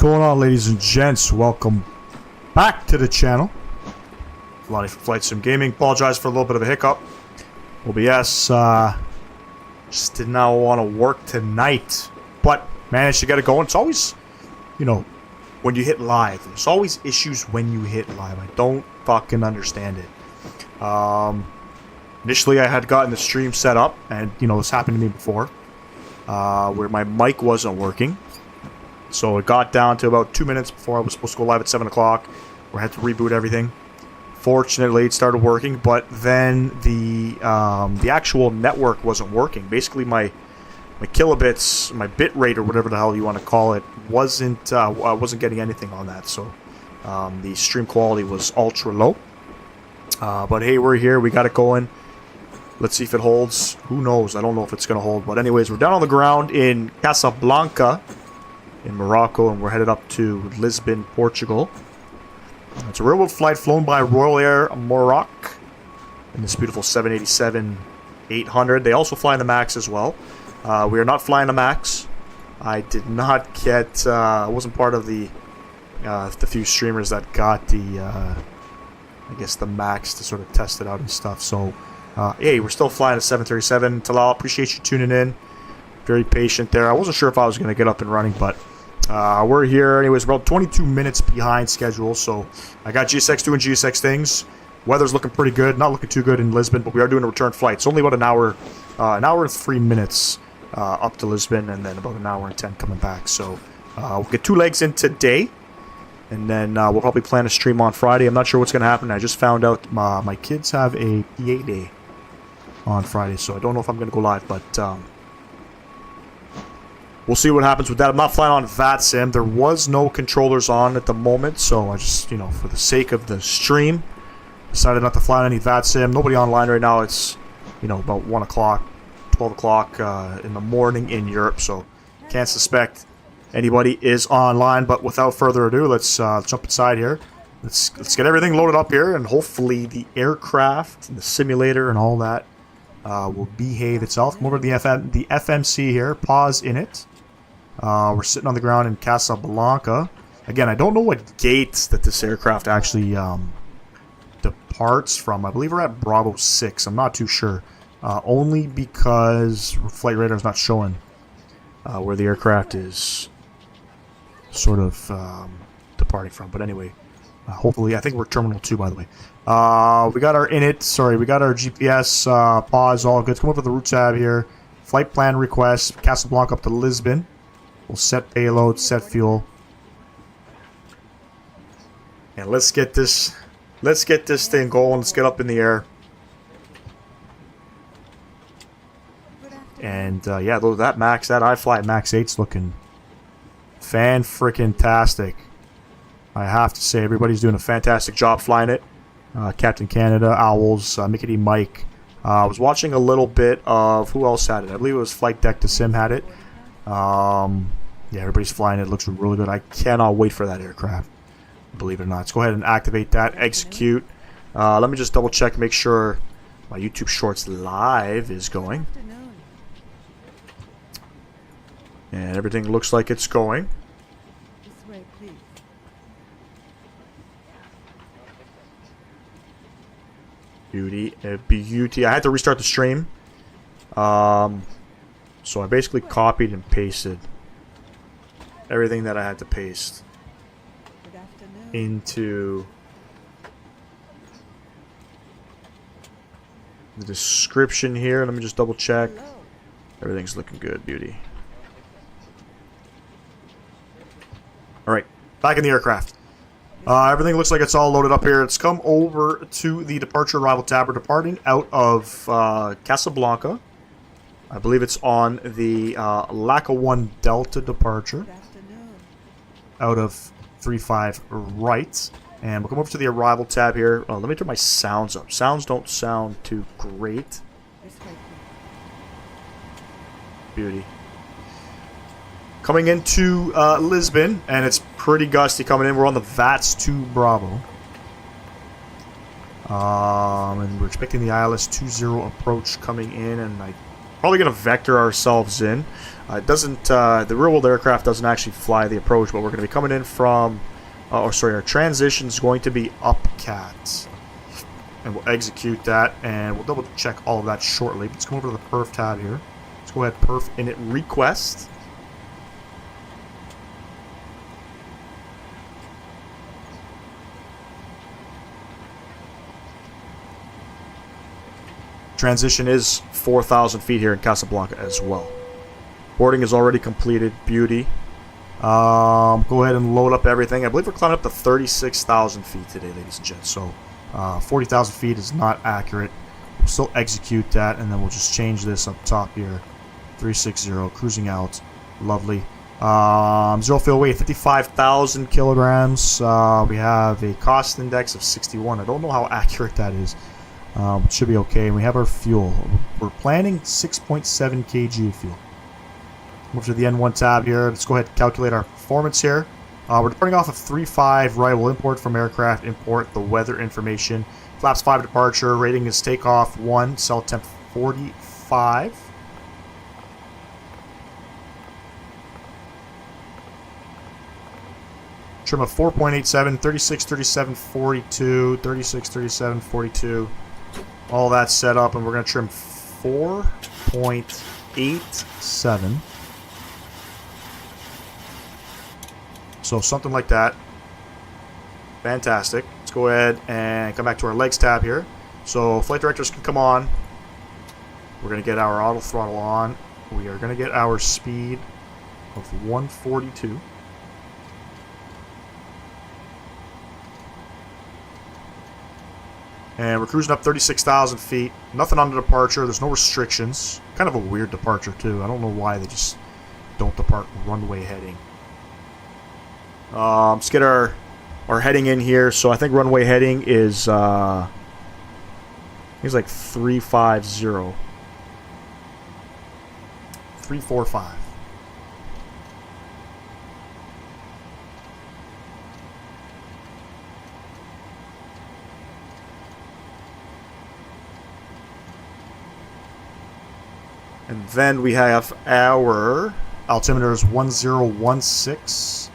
going on, ladies and gents? Welcome back to the channel. Lonnie from Flight Sim Gaming. Apologize for a little bit of a hiccup. OBS just did not want to work tonight, but managed to get it going. It's always, you know, when you hit live, there's always issues when you hit live. I don't fucking understand it. Initially, I had gotten the stream set up, and you know, this happened to me before, where my mic wasn't working. So it got down to about 2 minutes before I was supposed to go live at 7 o'clock, where I had to reboot everything. Fortunately, it started working, but then the actual network wasn't working. Basically, my kilobits, my bit rate, or whatever the hell you want to call it, wasn't I wasn't getting anything on that. So the stream quality was ultra low. But hey, we're here. We got it going. Let's see if it holds. Who knows? I don't know if it's going to hold. But anyways, we're down on the ground in Casablanca, in Morocco, and we're headed up to Lisbon, Portugal. It's a railroad flight flown by Royal Air Maroc in this beautiful 787-800. They also fly in the MAX as well. We are not flying the MAX. I did not get. I wasn't part of the few streamers that got the, I guess, the MAX to sort of test it out and stuff. So, hey, we're still flying a 737. Talal, appreciate you tuning in. Very patient there. I wasn't sure if I was going to get up and running, but we're here. Anyways, we're about 22 minutes behind schedule, so I got GSX doing GSX things. Weather's looking pretty good. Not looking too good in Lisbon, but we are doing a return flight. It's only about an hour and 3 minutes up to Lisbon, and then about an hour and 10 coming back. So we'll get 2 legs in today, and then we'll probably plan a stream on Friday. I'm not sure what's going to happen. I just found out my kids have a PA day on Friday, so I don't know if I'm going to go live, but we'll see what happens with that. I'm not flying on VATSIM. There was no controllers on at the moment, so I just, you know, for the sake of the stream, decided not to fly on any VATSIM. Nobody online right now. It's, you know, about 1 o'clock, 12 o'clock in the morning in Europe, so can't suspect anybody is online. But without further ado, let's jump inside here. Let's get everything loaded up here, and hopefully the aircraft and the simulator and all that will behave itself. Come over to the FMC here. Pause in it. We're sitting on the ground in Casablanca. Again, I don't know what gate that this aircraft actually departs from. I believe we're at Bravo 6. I'm not too sure. Only because flight radar is not showing where the aircraft is sort of departing from. But anyway, hopefully, I think we're Terminal 2, by the way. We got our init. Sorry, we got our GPS. Pause. All good. Let's come up with the route tab here. Flight plan request. Casablanca up to Lisbon. We'll set payload, set fuel, and let's get this thing going. Let's get up in the air. And yeah, that Max, that iFly Max 8's looking fan-frickin-tastic. I have to say, everybody's doing a fantastic job flying it. Captain Canada, Owls, Mickey Mike. I was watching a little bit of who else had it. I believe it was Flight Deck to Sim had it. Yeah, everybody's flying it. It looks really good. I cannot wait for that aircraft, believe it or not. Let's go ahead and activate that. Execute. Let me just double check, make sure my YouTube Shorts live is going. And everything looks like it's going. Beauty, beauty. I had to restart the stream. So I basically copied and pasted everything that I had to paste into the description here. Let me just double check. Everything's looking good, beauty. Alright, back in the aircraft. Everything looks like it's all loaded up here. Let's come over to the departure arrival tab. We're departing out of Casablanca. I believe it's on the LACA 1 Delta departure out of 35 right. And we'll come over to the arrival tab here. Let me turn my sounds up. Sounds don't sound too great. Beauty. Coming into Lisbon, and it's pretty gusty coming in. We're on the VATS 2 Bravo. And we're expecting the ILS 20 approach coming in, and I Probably going to vector ourselves in. It doesn't. The rear-wheeled aircraft doesn't actually fly the approach, but we're going to be coming in from. Our transition is going to be upcat, and we'll execute that, and we'll double check all of that shortly. Let's come over to the perf tab here. Let's go ahead, perf init request. Transition is 4,000 feet here in Casablanca as well. Boarding is already completed. Beauty. Go ahead and load up everything. I believe we're climbing up to 36,000 feet today, ladies and gents. So 40,000 feet is not accurate. We'll still execute that, and then we'll just change this up top here. 360, cruising out. Lovely. Zero fuel weight, 55,000 kilograms. We have a cost index of 61. I don't know how accurate that is. It should be okay. And we have our fuel. We're planning 6.7 kg of fuel. Move to the N1 tab here. Let's go ahead and calculate our performance here. We're departing off of 3.5. Right, we'll import from aircraft. Import the weather information. Flaps 5 departure. Rating is takeoff 1. Cell temp 45. Trim of 4.87. 36, 37, 42. 36, 37, 42. All that set up, and we're going to trim 4.87. So something like that. Fantastic. Let's go ahead and come back to our legs tab here. So flight directors can come on. We're going to get our auto throttle on. We are going to get our speed of 142. And we're cruising up 36,000 feet. Nothing on the departure. There's no restrictions. Kind of a weird departure, too. I don't know why they just don't depart runway heading. Let's get our heading in here. So I think runway heading is it's like 350. 345. And then we have our altimeter is 1016.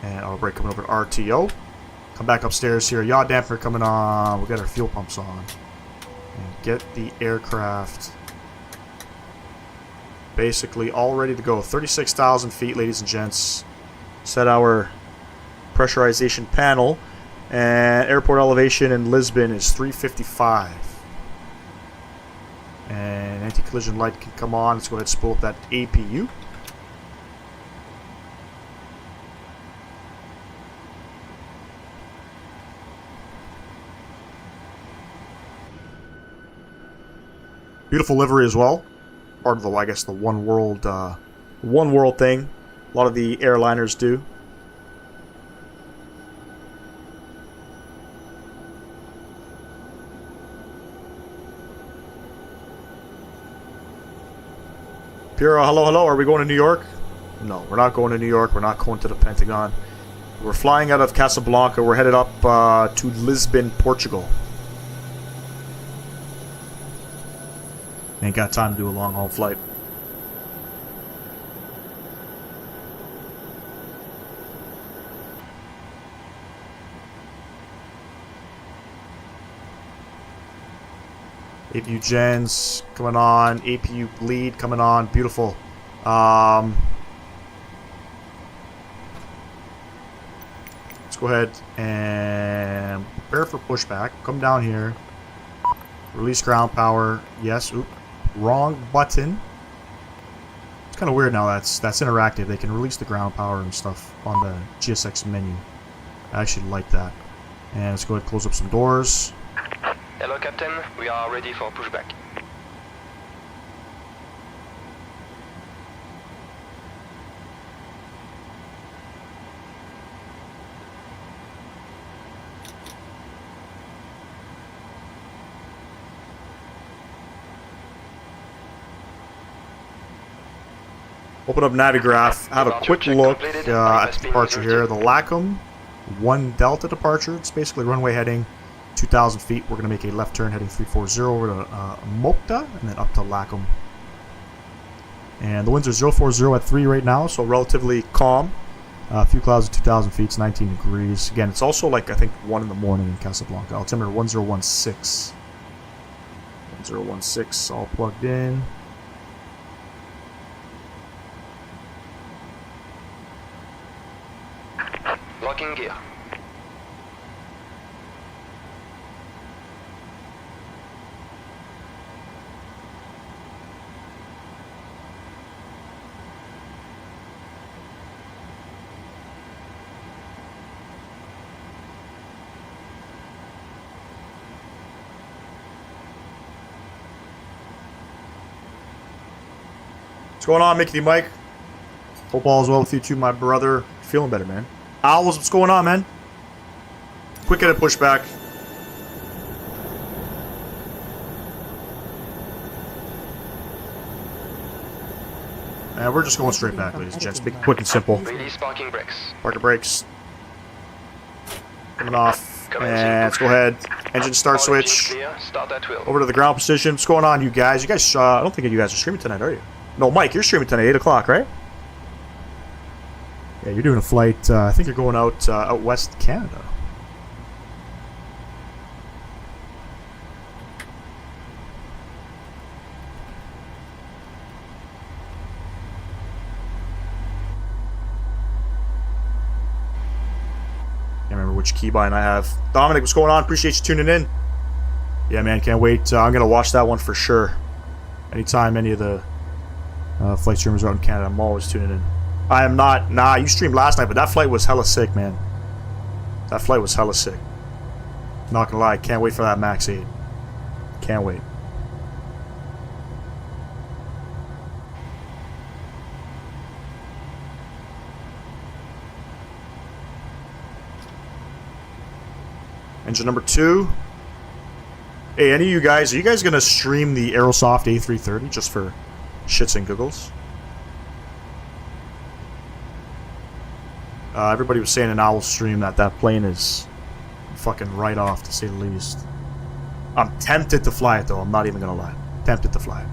And our brake coming over to RTO. Come back upstairs here. Yaw dampener coming on. We'll get our fuel pumps on. And get the aircraft basically all ready to go. 36,000 feet, ladies and gents. Set our pressurization panel. And airport elevation in Lisbon is 355. And anti-collision light can come on. Let's go ahead and spool up that APU. Beautiful livery as well. Part of the, I guess, the one world thing. A lot of the airliners do. Piro, hello. Are we going to New York? No, we're not going to New York. We're not going to the Pentagon. We're flying out of Casablanca. We're headed up to Lisbon, Portugal. Ain't got time to do a long haul flight. APU gens coming on. APU bleed coming on. Beautiful. Let's go ahead and prepare for pushback. Come down here. Release ground power. Yes. Oop. Wrong button. It's kind of weird now. That's interactive. They can release the ground power and stuff on the GSX menu. I actually like that. And let's go ahead and close up some doors. Hello, Captain. We are ready for pushback. Open up Navigraph. Have a quick look at the departure here. The LACOM 1 Delta departure. It's basically runway heading 2,000 feet, we're going to make a left turn heading 340 over to Mokta and then up to Lacombe. And the winds are 040 at 3 right now, so relatively calm. A few clouds at 2,000 feet, it's 19 degrees. Again, it's also like, I think, 1 in the morning in Casablanca. Altimeter 1016. 1016, all plugged in. Locking gear. What's going on, Mickey Mike? Hope all is well with you too, my brother. Feeling better, man. Owls, what's going on, man? Quick edit pushback. And we're just going straight back, ladies and gents. Big, quick and simple. Release parking brakes. Parker brakes. Coming off. And let's go ahead. Engine start switch. Clear. Start at wheel. Over to the ground position. What's going on, you guys? You guys, I don't think you guys are streaming tonight, are you? No, Mike, you're streaming tonight, 8 o'clock, right? Yeah, you're doing a flight. I think you're going out west Canada. Can't remember which keybind I have. Dominic, what's going on? Appreciate you tuning in. Yeah, man, can't wait. I'm gonna watch that one for sure. Anytime any of the flight streamers out in Canada, I'm always tuning in. I am not. Nah, you streamed last night, but that flight was hella sick, man. That flight was hella sick. Not gonna lie, can't wait for that Max 8. Can't wait. Engine number 2. Hey, any of you guys, are you guys gonna stream the Aerosoft A330 just for shits and giggles? Everybody was saying in Owl stream that that plane is fucking right off, to say the least. I'm tempted to fly it, though. I'm not even gonna lie. Tempted to fly it.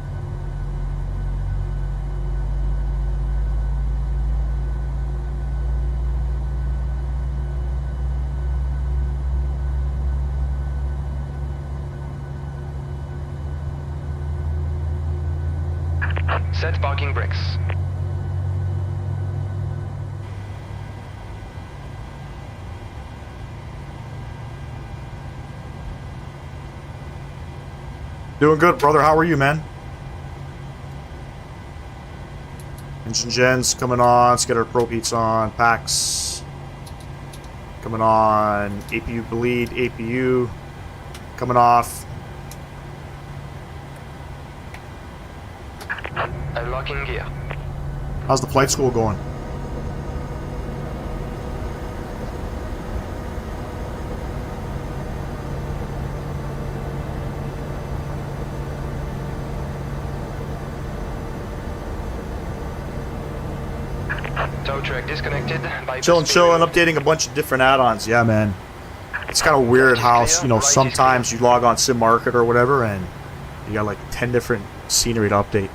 Set parking brakes. Doing good, brother. How are you, man? Engine gens coming on. Let's get our probe heats on. Packs coming on. APU bleed. APU coming off. I'm locking gear. How's the flight school going? Tow truck disconnected. Chillin', updating a bunch of different add-ons. Yeah, man. It's kind of weird how, you know, sometimes you log on Sim Market or whatever and you got like 10 different scenery to update.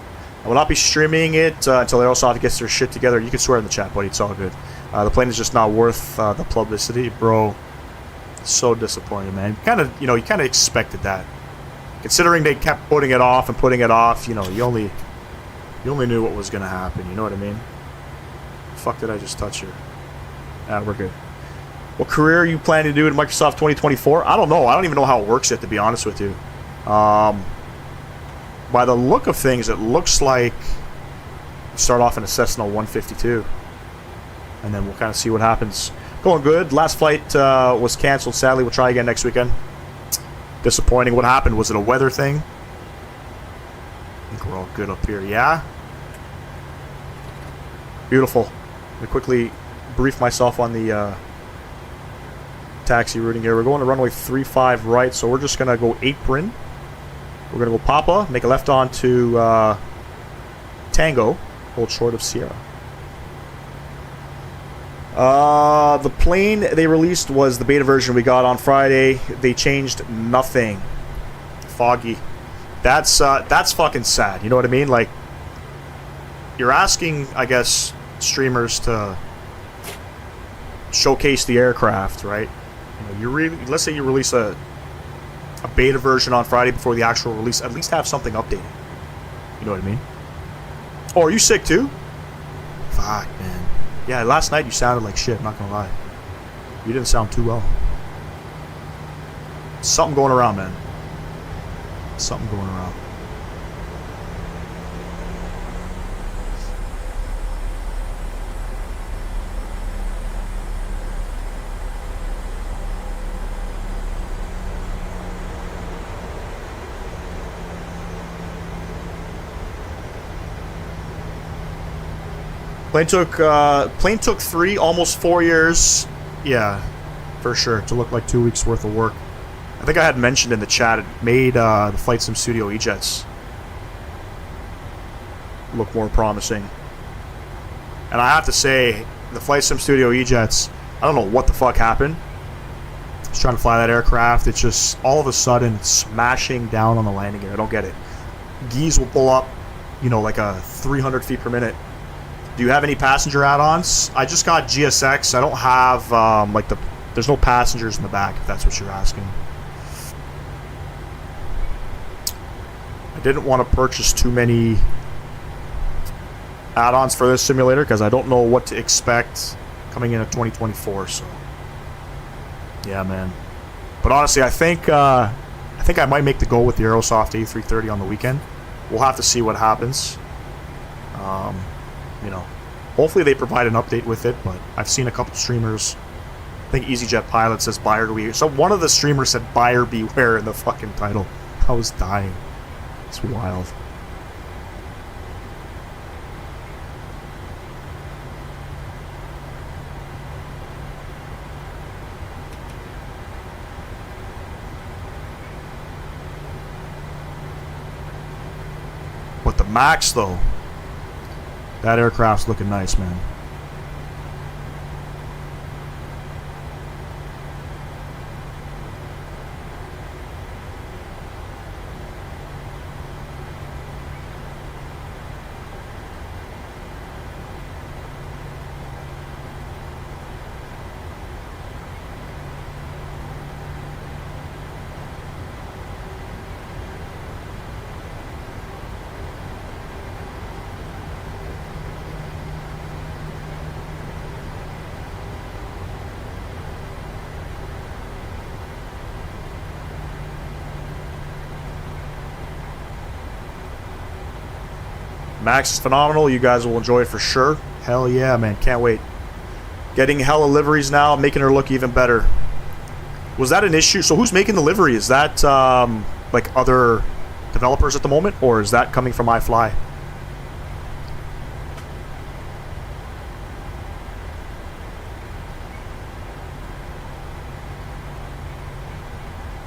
I will not be streaming it until Aerosoft gets their shit together. You can swear in the chat, buddy. It's all good. The plane is just not worth the publicity, bro. So disappointed, man. Kind of, you know, you kind of expected that. Considering they kept putting it off and putting it off, you know, you only knew what was gonna happen. You know what I mean? Fuck did I just touch here? We're good. What career are you planning to do in Microsoft 2024? I don't know. I don't even know how it works yet, to be honest with you. By the look of things, it looks like we start off in a Cessna 152. And then we'll kind of see what happens. Going good. Last flight was canceled, sadly. We'll try again next weekend. Disappointing. What happened? Was it a weather thing? I think we're all good up here. Yeah? Beautiful. Let me quickly brief myself on the taxi routing here. We're going to runway 35 right, so we're just going to go apron. We're going to go Papa, make a left on to Tango, hold short of Sierra. The plane they released was the beta version we got on Friday. They changed nothing. Foggy. That's fucking sad. You know what I mean? Like, you're asking, I guess, streamers to showcase the aircraft, right? You know, let's say you release a beta version on Friday before the actual release. At least have something updated. You know what I mean? Oh, are you sick too? Fuck, man. Yeah, last night you sounded like shit, not gonna lie. You didn't sound too well. Something going around, man. Something going around. Plane took 3, almost 4 years. Yeah, for sure, to look like 2 weeks worth of work. I think I had mentioned in the chat it made the Flight Sim Studio E-Jets look more promising. And I have to say, the Flight Sim Studio E-Jets, I don't know what the fuck happened. I was trying to fly that aircraft. It's just all of a sudden smashing down on the landing gear. I don't get it. Geese will pull up, you know, like a 300 feet per minute. Do you have any passenger add-ons? I just got GSX. I don't have, like, there's no passengers in the back, if that's what you're asking. I didn't want to purchase too many add-ons for this simulator because I don't know what to expect coming in at 2024, so... Yeah, man. But honestly, I think I might make the go with the Aerosoft A330 on the weekend. We'll have to see what happens. You know, hopefully they provide an update with it, but I've seen a couple streamers, I think EasyJet Pilot says buyer beware. So one of the streamers said buyer beware in the fucking title. I was dying. It's wild. But the Max, though, that aircraft's looking nice, man. Max is phenomenal. You guys will enjoy it for sure. Hell yeah, man. Can't wait. Getting hella liveries now, making her look even better. Was that an issue? So who's making the livery? Is that like other developers at the moment, or is that coming from iFly?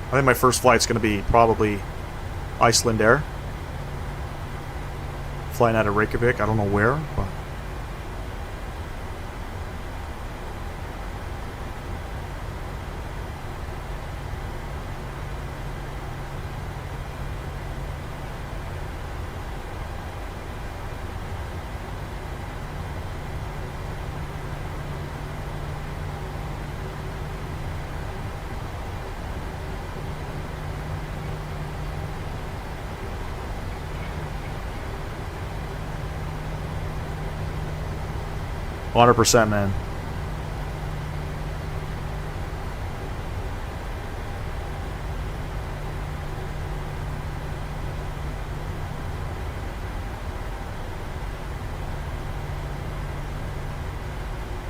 I think my first flight's going to be probably Iceland Air. Flying out of Reykjavik, I don't know where, but... %, man.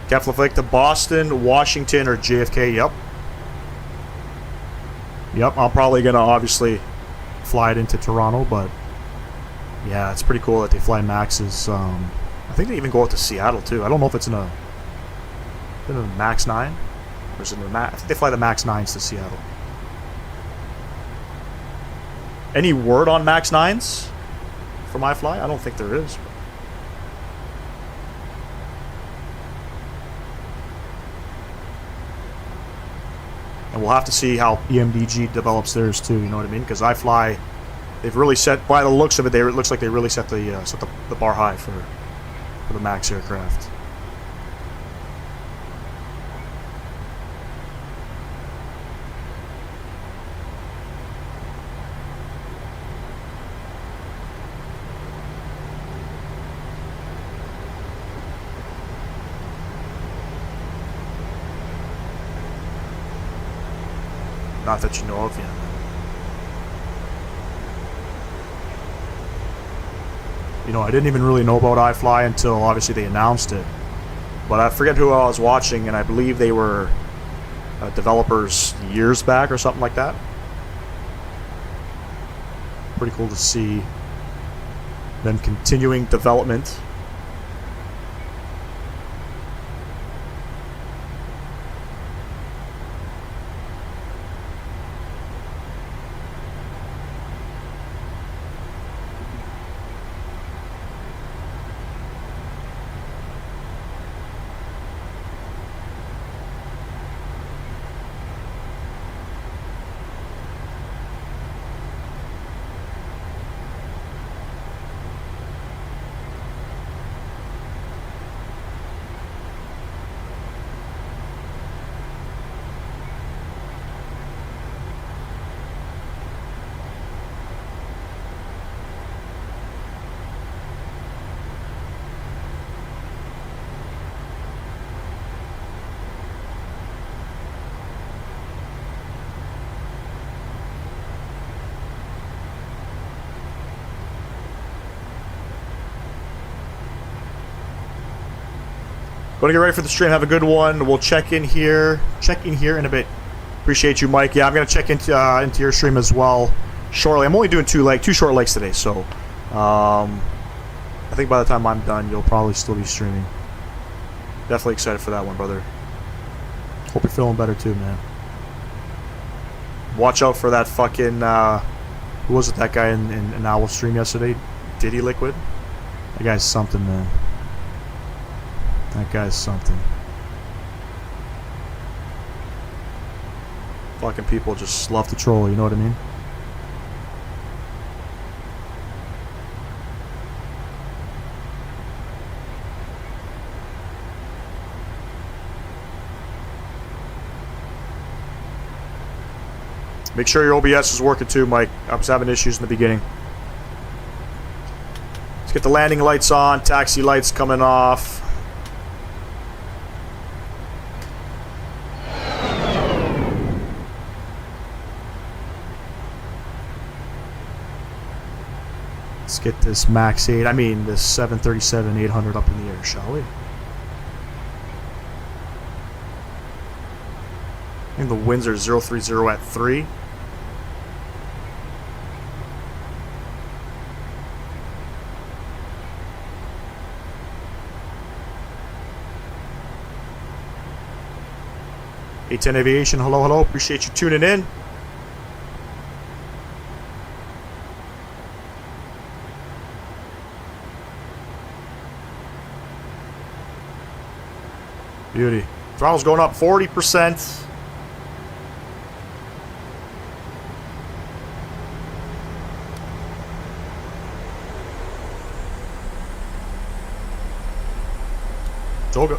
Kefla Flick to Boston, Washington, or JFK. Yep. Yep, I'm probably going to obviously fly it into Toronto, but yeah, it's pretty cool that they fly Maxes. I think they even go out to Seattle too. I don't know if it's in a Max 9 or is it in a I think they fly the Max 9s to Seattle. Any word on Max 9s from iFly? I don't think there is. And we'll have to see how PMDG develops theirs too, you know what I mean? Because iFly, they've really set, by the looks of it, it looks like they really set the bar high for the MAX aircraft. Not that you know of yet. You know, I didn't even really know about iFly until obviously they announced it. But I forget who I was watching, and I believe they were developers years back or something like that. Pretty cool to see them continuing development. Going to get ready for the stream. Have a good one. We'll check in here in a bit. Appreciate you, Mike. Yeah, I'm going to check into your stream as well shortly. I'm only doing two short legs today, so I think by the time I'm done, you'll probably still be streaming. Definitely excited for that one, brother. Hope you're feeling better too, man. Watch out for that fucking who was it? That guy in Owl's stream yesterday? Diddy Liquid? That guy's something, man. That guy's something. Fucking people just love to troll, you know what I mean? Make sure your OBS is working too, Mike. I was having issues in the beginning. Let's get the landing lights on, taxi lights coming off. Let's get this MAX 8, this 737-800 up in the air, shall we? I think the winds are 030 at 3. A10 Aviation, hello, hello. Appreciate you tuning in. Beauty. Throttle's going up 40%. Toga.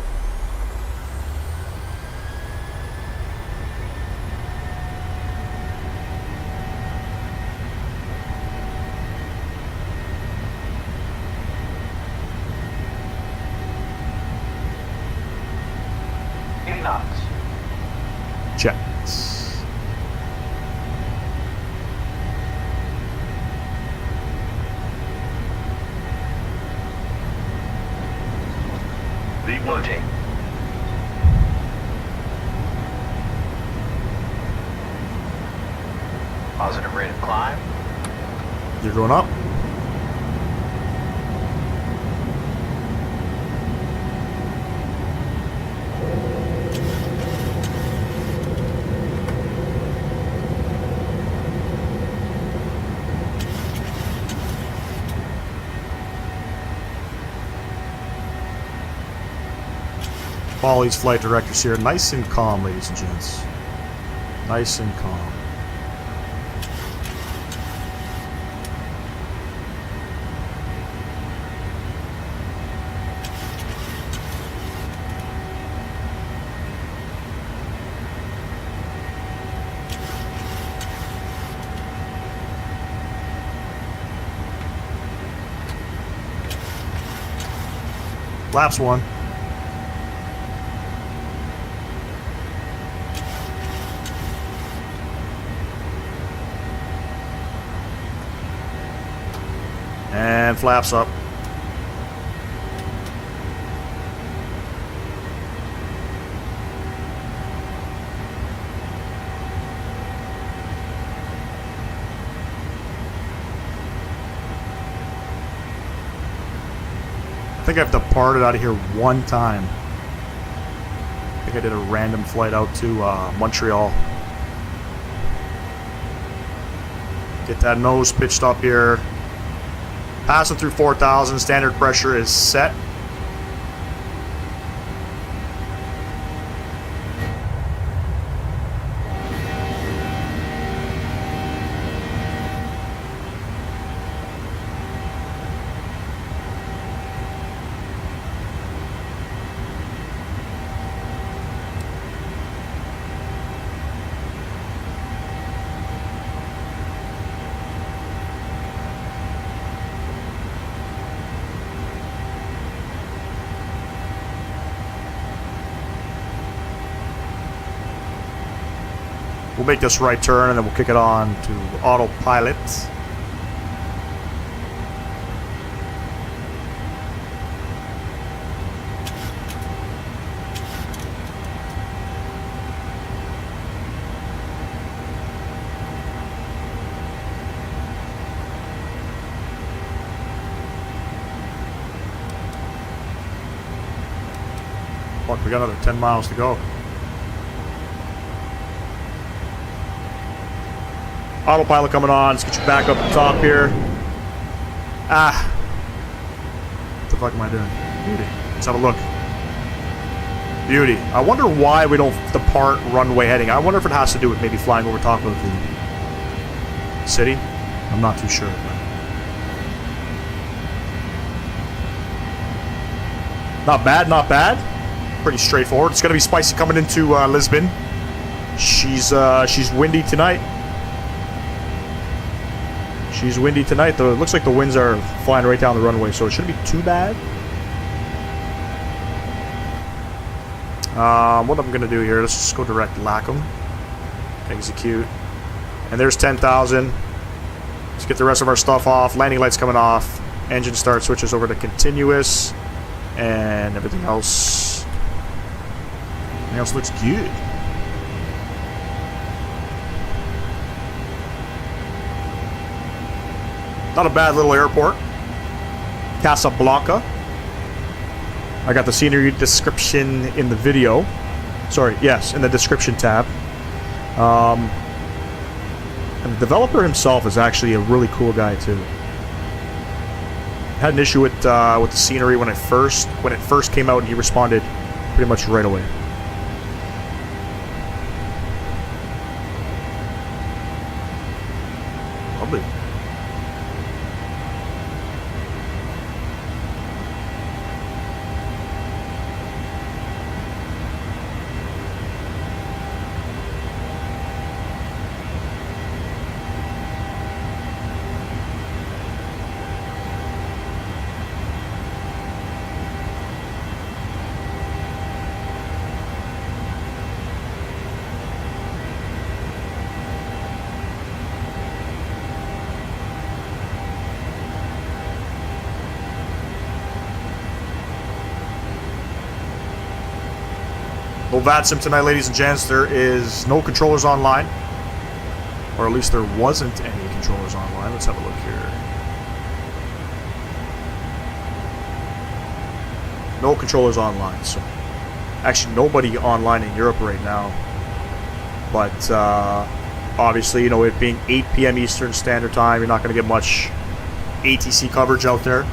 Jets. Loading. Positive rate of climb. You're going up. Follow these flight directors here. Nice and calm, ladies and gents. Nice and calm. Flaps one. And flaps up. I think I've departed out of here one time. I think I did a random flight out to Montreal. Get that nose pitched up here. Passing through 4,000, standard pressure is set. We'll make this right turn and then we'll kick it on to autopilot. Fuck, we got another 10 miles to go. Autopilot coming on. Let's get you back up the top here. Ah. What the fuck am I doing? Beauty. Let's have a look. Beauty. I wonder why we don't depart runway heading. I wonder if it has to do with maybe flying over top of the city. I'm not too sure. Not bad, not bad. Pretty straightforward. It's going to be spicy coming into Lisbon. She's windy tonight. She's windy tonight, though. It looks like the winds are flying right down the runway, so it shouldn't be too bad. What I'm going to do here, let's just go direct Lackham. Execute. And there's 10,000. Let's get the rest of our stuff off. Landing lights coming off. Engine start switches over to continuous. And everything else looks good. Not a bad little airport. Casablanca. I got the scenery description in the video. Sorry, yes, in the description tab. And the developer himself is actually a really cool guy too. Had an issue with the scenery when it first came out, and he responded pretty much right away. Lovely. No VATSIM tonight, ladies and gents. There is no controllers online. Or at least there wasn't any controllers online. Let's have a look here. No controllers online. So, actually, nobody online in Europe right now. But, obviously, you know, it being 8 p.m. Eastern Standard Time, you're not going to get much ATC coverage out there.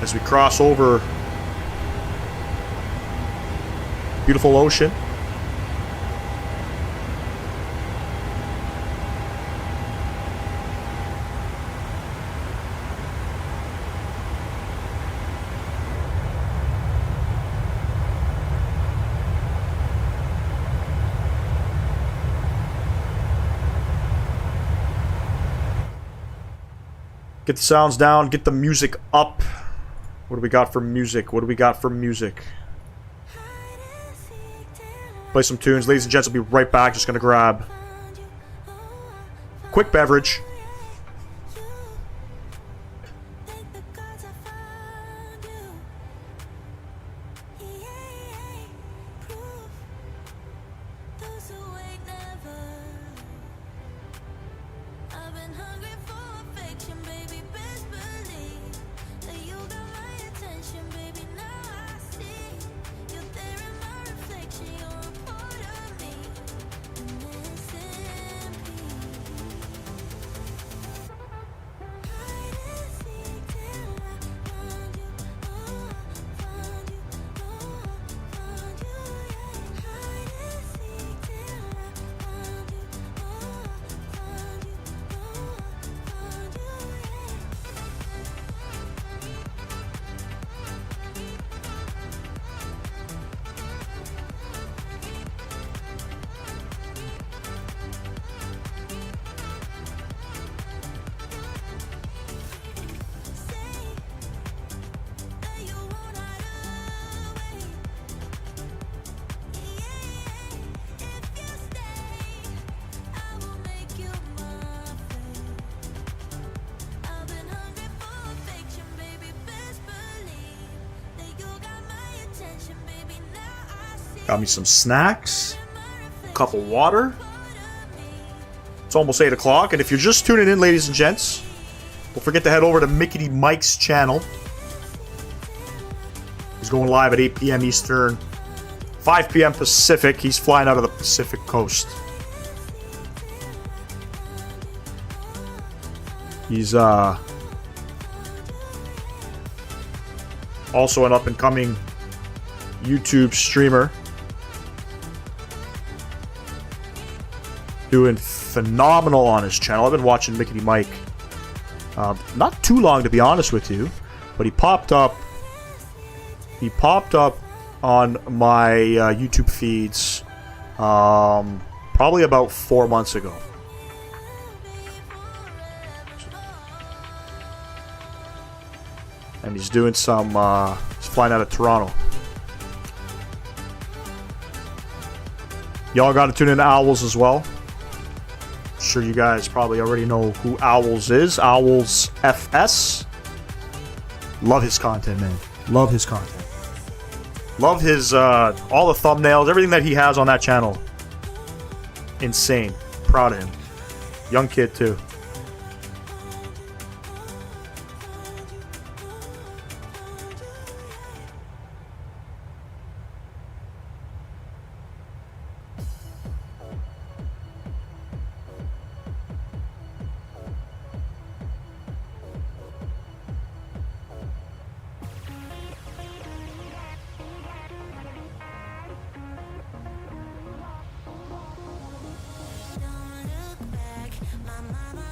As we cross over beautiful ocean. Get the sounds down, get the music up. What do we got for music? What do we got for music? Play some tunes. Ladies and gents, I'll be right back. Just gonna grab quick beverage. Got me some snacks, a cup of water. It's almost 8 o'clock, and if you're just tuning in, ladies and gents, don't forget to head over to Mickey Mike's channel. He's going live at 8 p.m. Eastern, 5 p.m. Pacific. He's flying out of the Pacific Coast. He's also an up-and-coming YouTube streamer. Doing phenomenal on his channel. I've been watching Mickey Mike not too long, to be honest with you, but he popped up on my YouTube feeds probably about 4 months ago. And he's doing some he's flying out of Toronto. Y'all got to tune in to Owls as well. Sure, you guys probably already know who Owls is. Owls FS. Love his content, man. Love his content. Love his all the thumbnails, everything that he has on that channel. Insane. Proud of him. Young kid too. Don't look back, my mama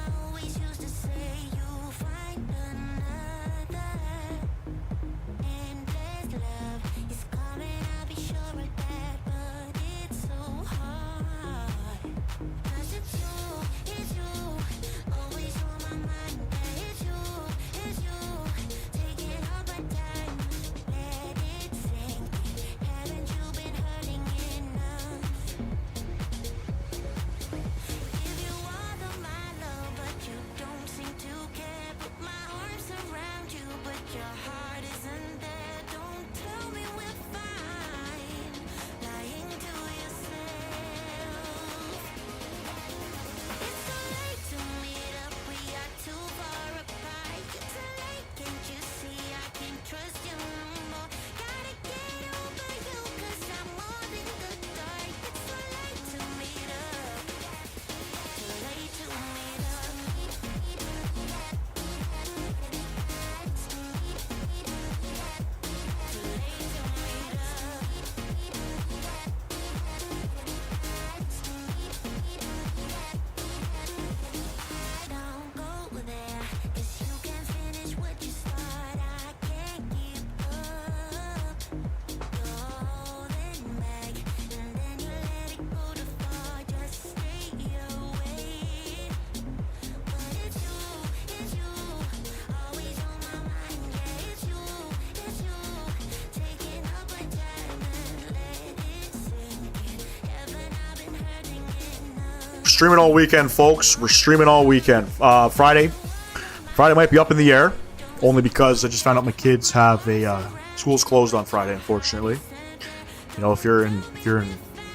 streaming all weekend, folks. We're streaming all weekend. Friday might be up in the air, only because I just found out my kids have a school's closed on Friday, unfortunately. You know, if you're in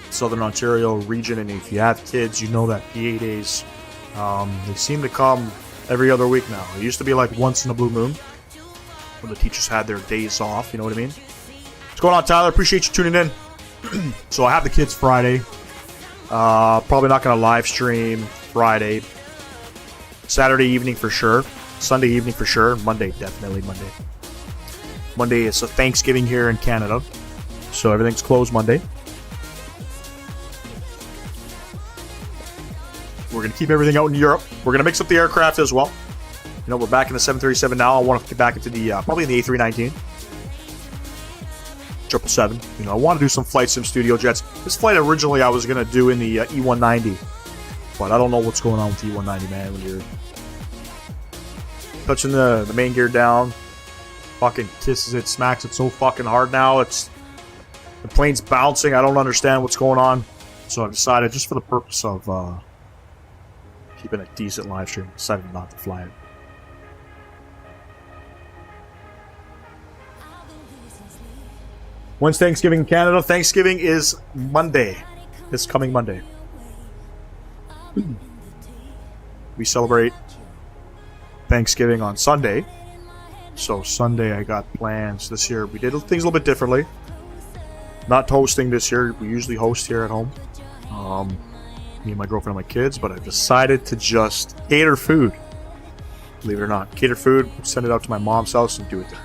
Southern Ontario region, and if you have kids, you know that PA days, they seem to come every other week now. It used to be like once in a blue moon when the teachers had their days off. You know what I mean? What's going on, Tyler? Appreciate you tuning in. So I have the kids Friday. Probably not going to live stream Friday. Saturday evening for sure. Sunday evening for sure. Monday, definitely Monday. Monday is a Thanksgiving here in Canada, so everything's closed Monday. We're going to keep everything out in Europe. We're going to mix up the aircraft as well. You know, we're back in the 737 now. I want to get back into the, probably in the A319. 777. You know, I want to do some flight sim studio jets. This flight originally I was going to do in the E190. But I don't know what's going on with the E190, man. When you're touching the main gear down, fucking kisses it, smacks it so fucking hard now. The plane's bouncing. I don't understand what's going on. So I've decided, just for the purpose of keeping a decent live stream, decided not to fly it. When's Thanksgiving in Canada? Thanksgiving is Monday. This coming Monday. We celebrate Thanksgiving on Sunday. So Sunday I got plans this year. We did things a little bit differently. Not hosting this year. We usually host here at home. Me and my girlfriend and my kids. But I decided to just cater food. Believe it or not. Cater food. Send it out to my mom's house and do it there.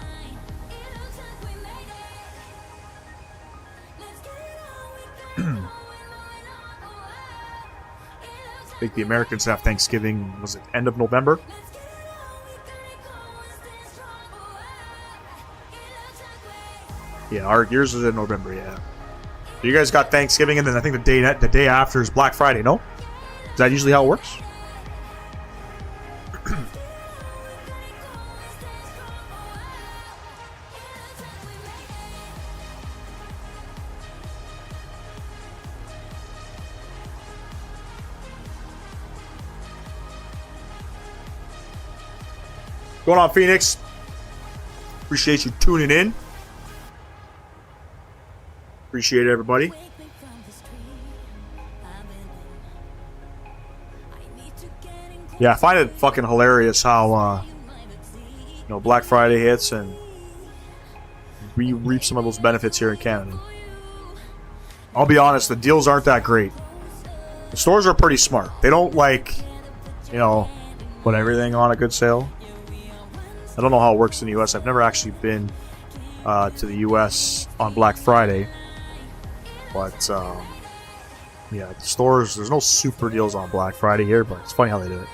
I think the Americans have Thanksgiving, was it end of November? Yeah, yours is in November, yeah. You guys got Thanksgiving, and then I think the day after is Black Friday, no? Is that usually how it works? Going on, Phoenix? Appreciate you tuning in. Appreciate it, everybody. Yeah, I find it fucking hilarious how, you know, Black Friday hits and we reap some of those benefits here in Canada. I'll be honest, the deals aren't that great. The stores are pretty smart. They don't, like, you know, put everything on a good sale. I don't know how it works in the U.S. I've never actually been to the U.S. on Black Friday. But, yeah, the stores, there's no super deals on Black Friday here, but it's funny how they do it.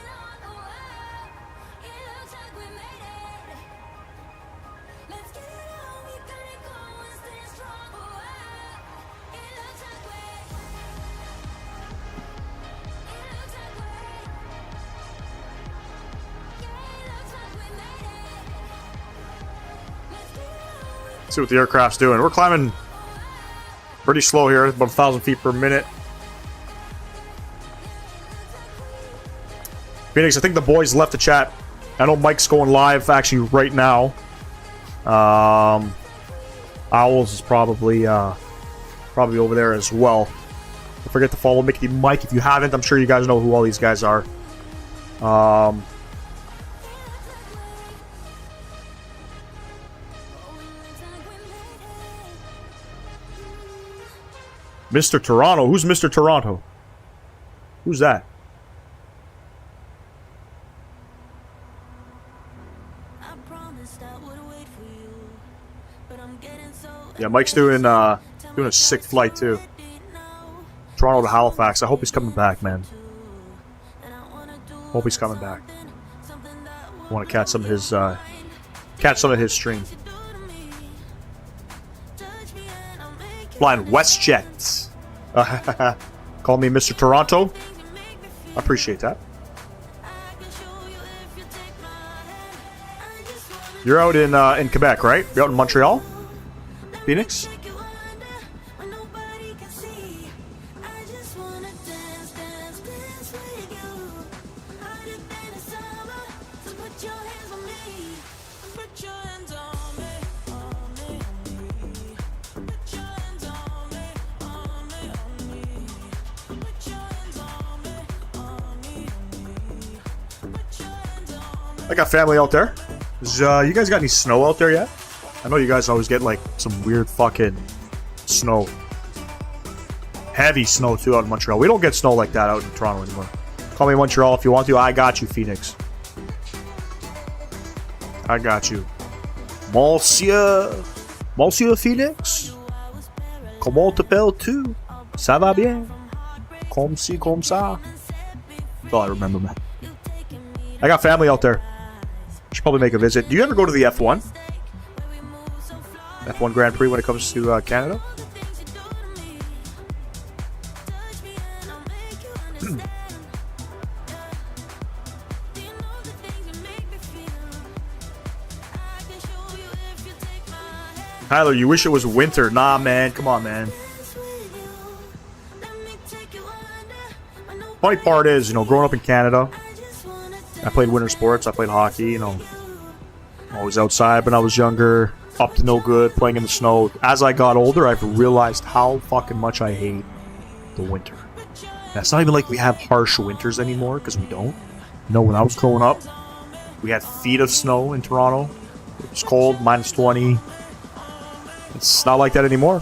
See what the aircraft's doing. We're climbing pretty slow here, about 1,000 feet per minute. Phoenix, I think the boys left the chat. I know Mike's going live actually right now. Owls is probably over there as well. Don't forget to follow Mickey Mike if you haven't. I'm sure you guys know who all these guys are. Mr. Toronto. Who's Mr. Toronto? Who's that? Yeah, Mike's doing a sick flight too. Toronto to Halifax. I hope he's coming back, man. Hope he's coming back. I want to catch some of his stream. Flying WestJet. Call me Mr. Toronto. I appreciate that. You're out in Quebec, right? You're out in Montreal? Phoenix? I got family out there. You guys got any snow out there yet? I know you guys always get like some weird fucking snow. Heavy snow too out in Montreal. We don't get snow like that out in Toronto anymore. Call me Montreal if you want to. I got you, Phoenix. I got you. Monsieur Phoenix. Comment t'appelles-tu? Ça va bien? Comme ci, comme ça. That's all I remember, man. I got family out there. Should probably make a visit. Do you ever go to the F1? F1 Grand Prix when it comes to Canada? Tyler, you wish it was winter. Nah, man. Come on, man. Funny part is, growing up in Canada, I played winter sports. I played hockey, I was outside when I was younger, up to no good, playing in the snow. As I got older, I've realized how fucking much I hate the winter. And it's not even like we have harsh winters anymore, because we don't. When I was growing up, we had feet of snow in Toronto. It was cold, minus 20. It's not like that anymore.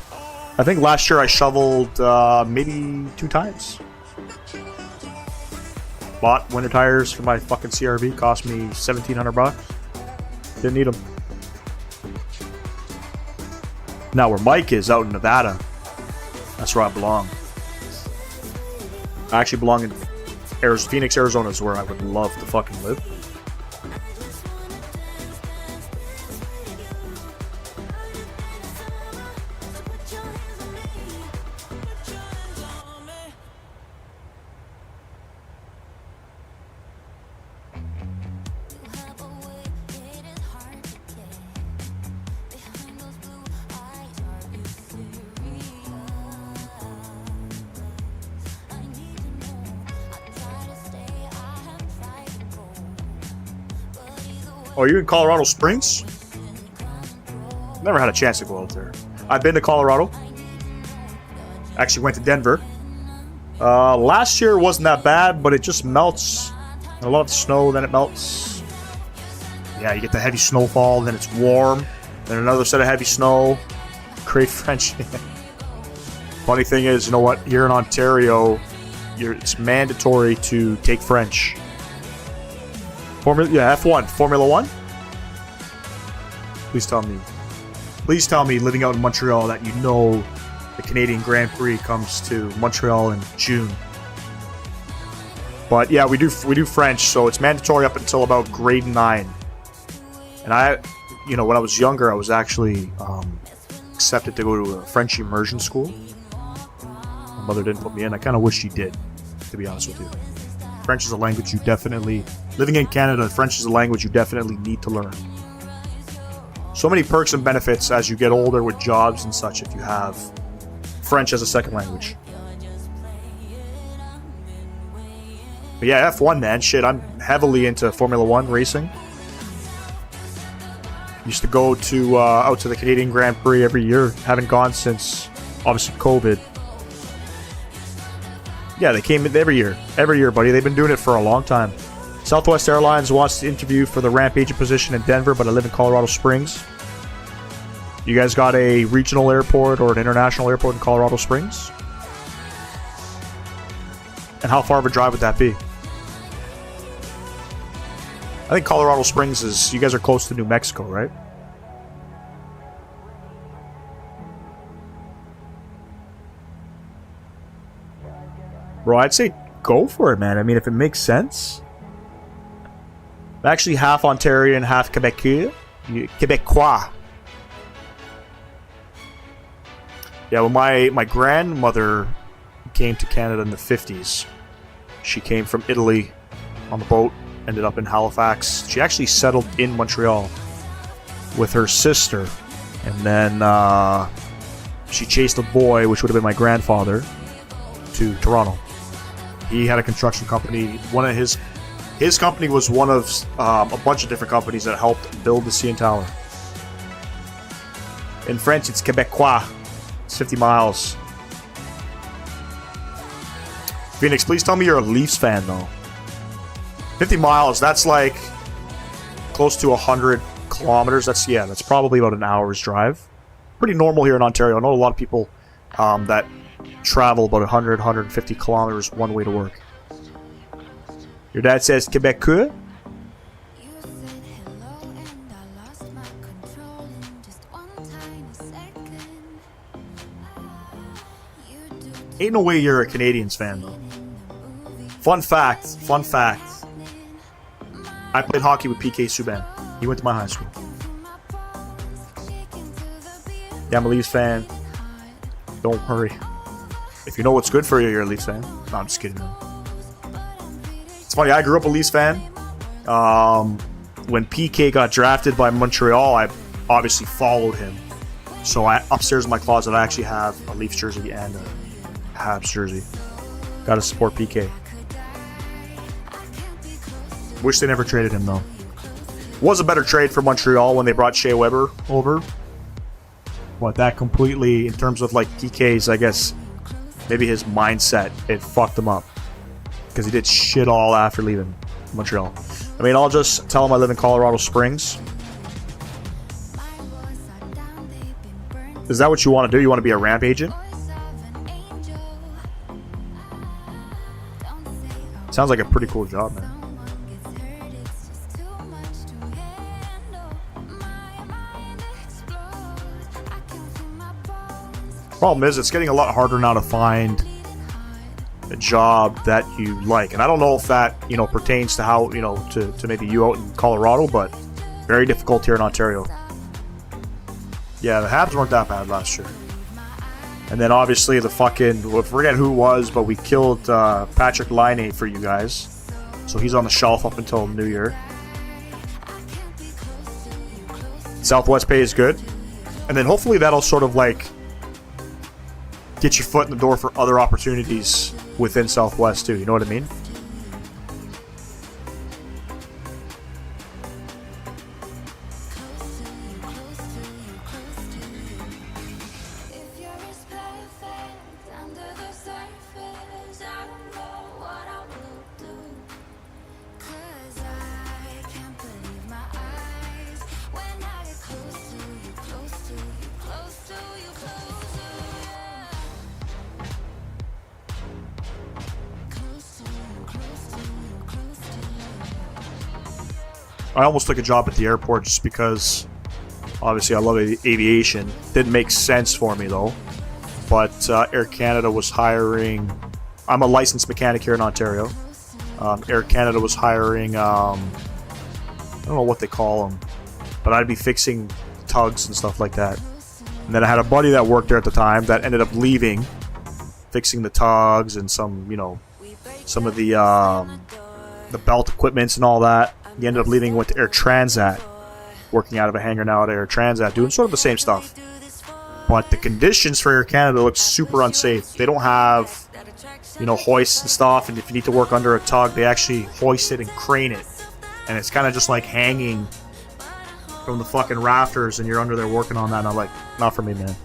I think last year I shoveled maybe 2 times. Bought winter tires for my fucking CRV. Cost me $1,700. Didn't need them. Now where Mike is, out in Nevada, that's where I belong. I actually belong in Phoenix, Arizona is where I would love to fucking live. Oh, you're in Colorado Springs? Never had a chance to go out there. I've been to Colorado. Actually went to Denver. Last year wasn't that bad, but it just melts. A lot of snow, then it melts. Yeah, you get the heavy snowfall, then it's warm. Then another set of heavy snow. Great French. Funny thing is, you know what? Here in Ontario, it's mandatory to take French. F1, Formula 1? Please tell me. Please tell me, living out in Montreal, that the Canadian Grand Prix comes to Montreal in June. But yeah, we do French, so it's mandatory up until about grade 9. And when I was younger, I was actually accepted to go to a French immersion school. My mother didn't put me in. I kind of wish she did, to be honest with you. French is a language you definitely... Living in Canada, French is a language you definitely need to learn. So many perks and benefits as you get older with jobs and such if you have French as a second language. But yeah, F1, man. Shit, I'm heavily into Formula 1 racing. Used to go to out to the Canadian Grand Prix every year. Haven't gone since, obviously, COVID. Yeah, they came in every year. Every year, buddy. They've been doing it for a long time. Southwest Airlines wants to interview for the ramp agent position in Denver, but I live in Colorado Springs. You guys got a regional airport or an international airport in Colorado Springs? And how far of a drive would that be? I think Colorado Springs is... You guys are close to New Mexico, right? Bro, I'd say go for it, man. I mean, if it makes sense. I'm actually half Ontarian, half Quebecois. Yeah, well, my grandmother came to Canada in the 50s. She came from Italy on the boat, ended up in Halifax. She actually settled in Montreal with her sister. And then she chased a boy, which would have been my grandfather, to Toronto. He had a construction company. One of his company was one of a bunch of different companies that helped build the CN Tower. In French, it's Quebecois. It's 50 miles. Phoenix, please tell me you're a Leafs fan, though. 50 miles, that's like close to 100 kilometers. That's probably about an hour's drive. Pretty normal here in Ontario. I know a lot of people that travel about 100, 150 kilometers one way to work. Your dad says Quebec. Ain't no way you're a Canadians fan, though. Fun fact. I played hockey with PK Subban. He went to my high school. Yeah, I'm a Leafs fan. Don't worry. If you know what's good for you, you're a Leafs fan. No, I'm just kidding, man. It's funny, I grew up a Leafs fan. When PK got drafted by Montreal, I obviously followed him. So upstairs in my closet, I actually have a Leafs jersey and a Habs jersey. Gotta support PK. Wish they never traded him, though. Was a better trade for Montreal when they brought Shea Weber over. But that completely, in terms of like PK's, I guess, maybe his mindset, it fucked him up. Because he did shit all after leaving Montreal. I mean, I'll just tell him I live in Colorado Springs. Is that what you want to do? You want to be a ramp agent? Sounds like a pretty cool job, man. Problem is, it's getting a lot harder now to find a job that you like. And I don't know if that, pertains to how, to maybe you out in Colorado, but very difficult here in Ontario. Yeah, the Habs weren't that bad last year. And then obviously the fucking, I forget who it was, but we killed Patrick Laine for you guys. So he's on the shelf up until New Year. Southwest pay is good. And then hopefully that'll sort of like get your foot in the door for other opportunities within Southwest too, you know what I mean? I almost took a job at the airport just because, obviously, I love aviation. Didn't make sense for me, though. But Air Canada was hiring... I'm a licensed mechanic here in Ontario. Air Canada was hiring... I don't know what they call them. But I'd be fixing tugs and stuff like that. And then I had a buddy that worked there at the time that ended up leaving, fixing the tugs and some, some of the belt equipments and all that. He ended up leaving and went to Air Transat, working out of a hangar now at Air Transat, doing sort of the same stuff. But the conditions for Air Canada look super unsafe. They don't have, hoists and stuff, and if you need to work under a tug, they actually hoist it and crane it. And it's kind of just like hanging from the fucking rafters, and you're under there working on that, and I'm like, not for me, man.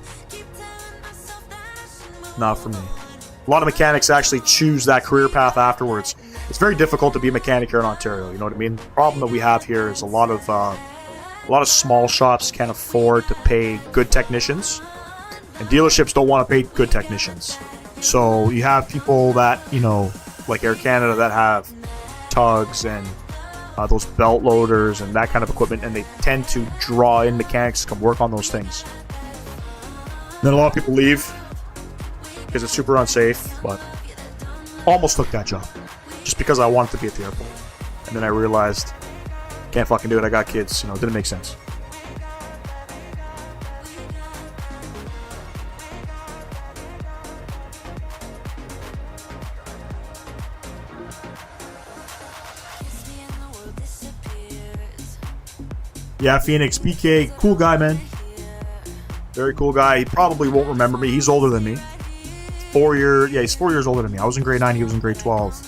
Not for me. A lot of mechanics actually choose that career path afterwards. It's very difficult to be a mechanic here in Ontario, you know what I mean? The problem that we have here is a lot of small shops can't afford to pay good technicians, and dealerships don't want to pay good technicians. So you have people that, like Air Canada, that have tugs and those belt loaders and that kind of equipment, and they tend to draw in mechanics to come work on those things. Then a lot of people leave because it's super unsafe, but almost took that job just because I wanted to be at the airport. And then I realized, can't fucking do it, I got kids, it didn't make sense. Yeah, Phoenix, PK, cool guy, man. Very cool guy. He probably won't remember me. He's older than me. He's 4 years older than me. I was in grade 9, he was in grade 12.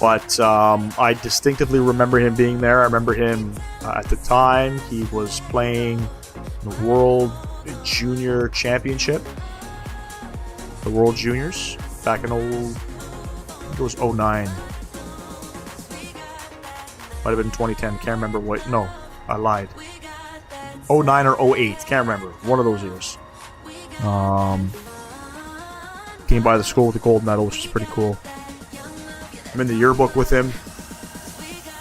But I distinctively remember him being there. I remember him at the time. He was playing the World Junior Championship. The World Juniors. Back in I think it was 09. Might have been 2010. Can't remember what. No, I lied. 09 or 08. Can't remember. One of those years. Came by the school with the gold medal, which is pretty cool. I'm in the yearbook with him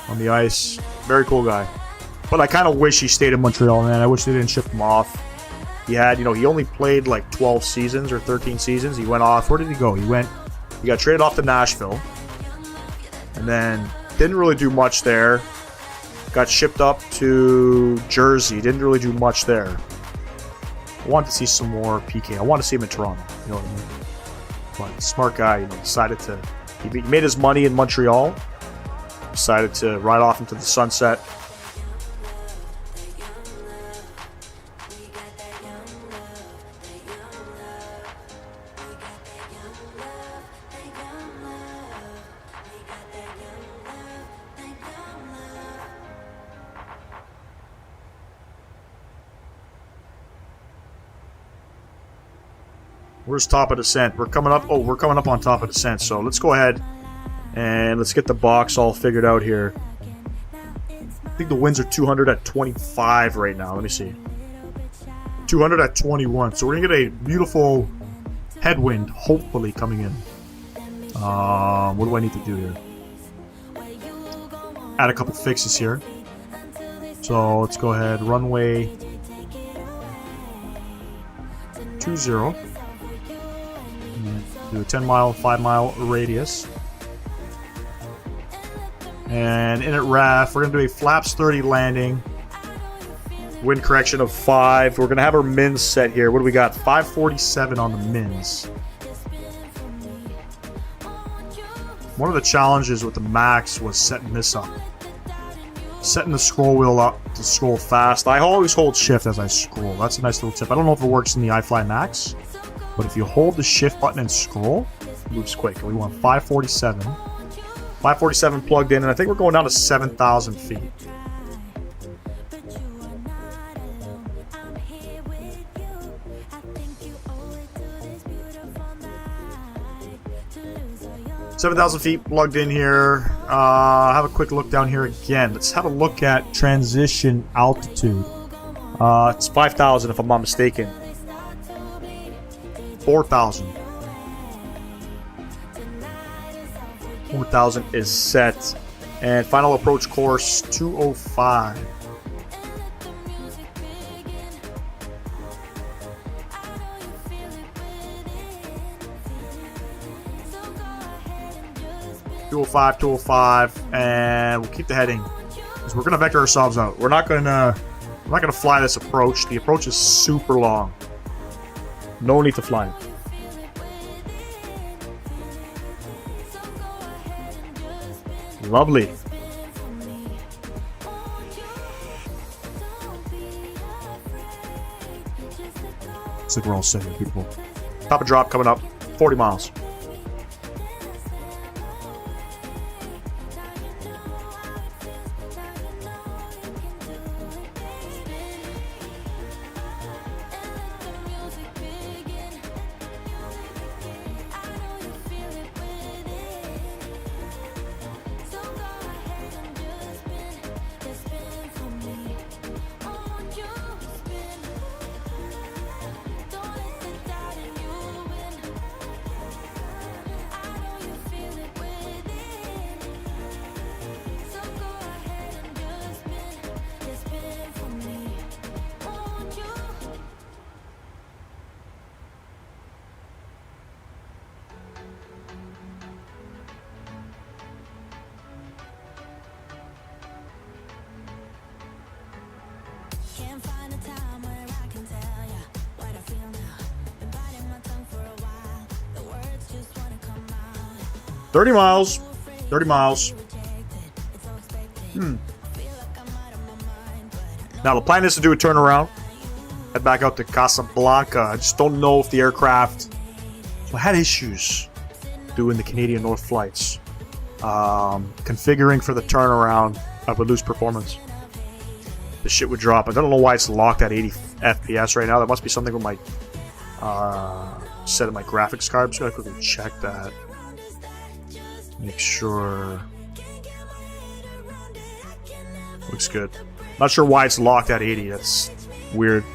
on the ice. Very cool guy. But I kind of wish he stayed in Montreal, man. I wish they didn't ship him off. He had, you know, he only played like 12 seasons or 13 seasons. He went off. Where did he go? He got traded off to Nashville. And then didn't really do much there. Got shipped up to Jersey. Didn't really do much there. I wanted to see some more PK. I want to see him in Toronto. You know what I mean? But smart guy, you know, decided to. He made his money in Montreal. Decided to ride off into the sunset. Where's top of descent? We're coming up. Oh, we're coming up on top of descent. So let's go ahead and let's get the box all figured out here. I think the winds are 200 at 25 right now. Let me see. 200 at 21. So we're gonna get a beautiful headwind, hopefully coming in. What do I need to do here? Add a couple fixes here. So let's go ahead. Runway 20. Do a 10-mile, 5-mile radius. And in at RAF, we're going to do a flaps 30 landing. Wind correction of 5. We're going to have our mins set here. What do we got? 547 on the mins. One of the challenges with the Max was setting this up. Setting the scroll wheel up to scroll fast. I always hold shift as I scroll. That's a nice little tip. I don't know if it works in the iFly Max. But if you hold the shift button and scroll, it moves quick. And we want 547. 547 plugged in, and I think we're going down to 7,000 feet. $7,000 plugged in here. Have a quick look down here again. Let's have a look at transition altitude. It's 5,000 if I'm not mistaken. 4,000. 4,000 is set. And final approach course 205. And we'll keep the heading because we're gonna vector ourselves out. We're not gonna fly this approach. The approach is super long. No need to fly it. Lovely. Looks like we're all set here, people. Top of drop coming up. 40 miles. Can't find a time where I can tell ya what I feel now. Been biting my tongue for a while. The words just wanna come out. 30 miles. 30 miles. Now the plan is to do a turnaround. Head back out to Casablanca. I just don't know if the aircraft... So I had issues doing the Canadian North flights. Configuring for the turnaround, I would lose performance. The shit would drop. I don't know why it's locked at 80 FPS right now. That must be something with my set of my graphics card. I'm just gonna quickly check that. Make sure. Looks good. Not sure why it's locked at 80. That's weird.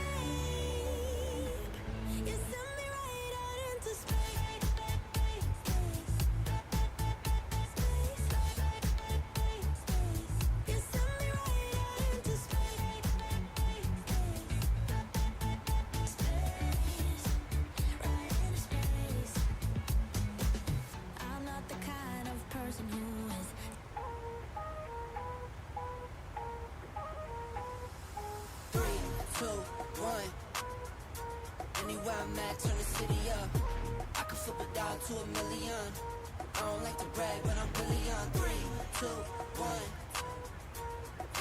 I'm not the kind of person who is Anywhere I'm at, turn the city up. I can flip a dollar to $1 million. I don't like to brag, but I'm really on 3, 2, 1.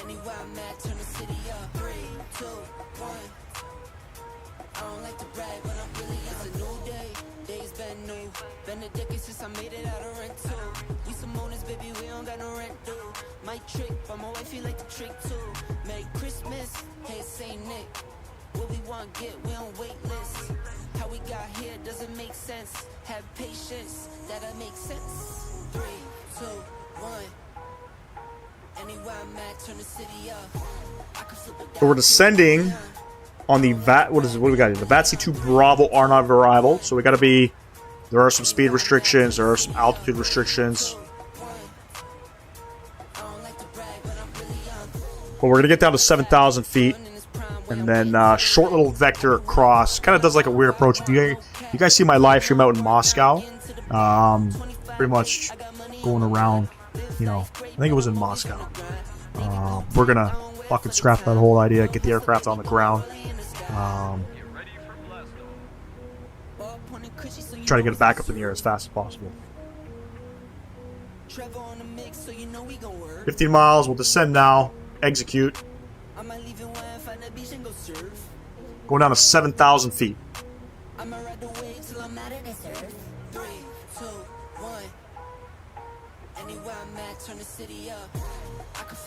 Anywhere I'm at, turn the city up. 3, 2, 1. I don't like to brag, but I'm really on. It's a new day, days been new. Been a decade since I made it out of rent too. We some owners, baby, we don't got no rent due. My trick, but my wifey like to trick too. Merry Christmas, hey Saint Nick. What we want get, we on wait list. How we got here doesn't make sense. Have patience, that'll make sense. 3, 2, 1. Anywhere I'm at, turn the city up. I can flip it down. So we're descending on the VAT. What do we got here? The VATC2 Bravo R9 arrival. So we got to be. There are some speed restrictions. There are some altitude restrictions. But we're gonna get down to 7,000 feet. And then short little vector across. Kind of does like a weird approach. If you guys see my live stream out in Moscow, pretty much going around, you know, I think it was in Moscow. We're going to fucking scrap that whole idea, get the aircraft on the ground. Try to get it back up in the air as fast as possible. 15 miles, we'll descend now, execute. Going down to 7,000 feet.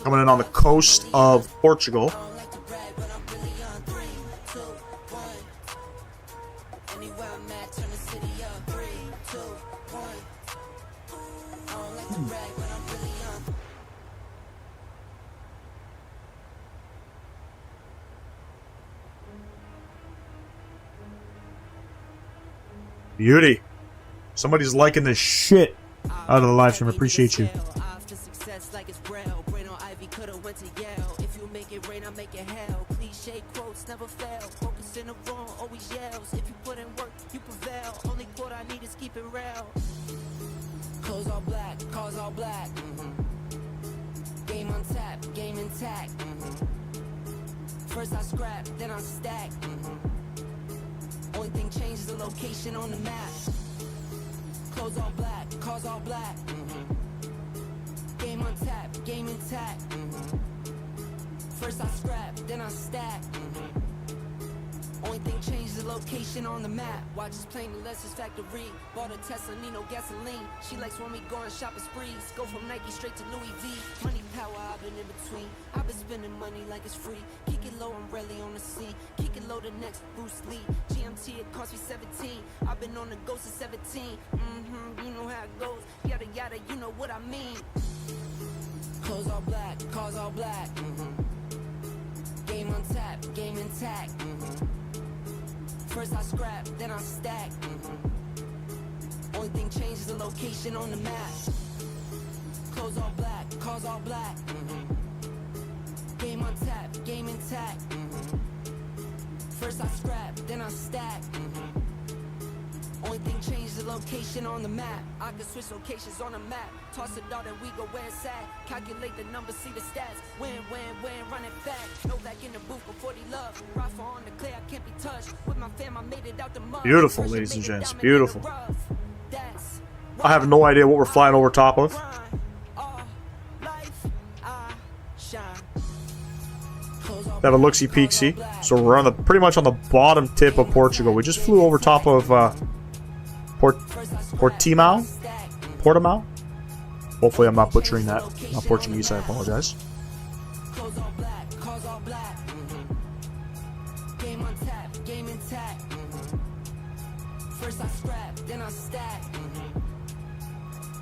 Coming in on the coast of Portugal. Beauty. Somebody's liking the shit out of the live stream. Appreciate you. Clothes all black, cars all black. Game on tap, game intact. First I scrap, then I stack. Only thing changes the location on the map. Clothes all black, cars all black. Game on tap, game intact. First I scrap, then I stack. Only thing changes the location on the map. Watch us playing the Lexus factory. Bought a Tesla, need no gasoline. She likes when we go on shopping sprees. Go from Nike straight to Louis V. Money power, I've been in between. I've been spending money like it's free. Kick it low, I'm rarely on the scene. Kick it low, the next Bruce Lee. GMT, it cost me 17. I've been on the go since 17. You know how it goes. Yada yada, you know what I mean. Clothes all black, cars all black. Game on tap, game intact. First I scrap, then I stack. Only thing changes the location on the map. Clothes all black, cars all black. Game on tap, game intact. First I scrap, then I stack. Only thing changes the location on the map. I can switch locations on the map. Toss it out and we go where it's at. Calculate the numbers, see the stats. Win, run it back. No back in the booth before they love. Rifle on the clear, I can't be touched. With my fam, I made it out the mud. Beautiful, ladies and gents. Beautiful. I have no idea what we're flying over top of. Have a look-see peek-see. So we're on the pretty much on the bottom tip of Portugal. We just flew over top of Portimao. Hopefully I'm not butchering that. Not Portuguese, I apologize. First I scrap, then I stack.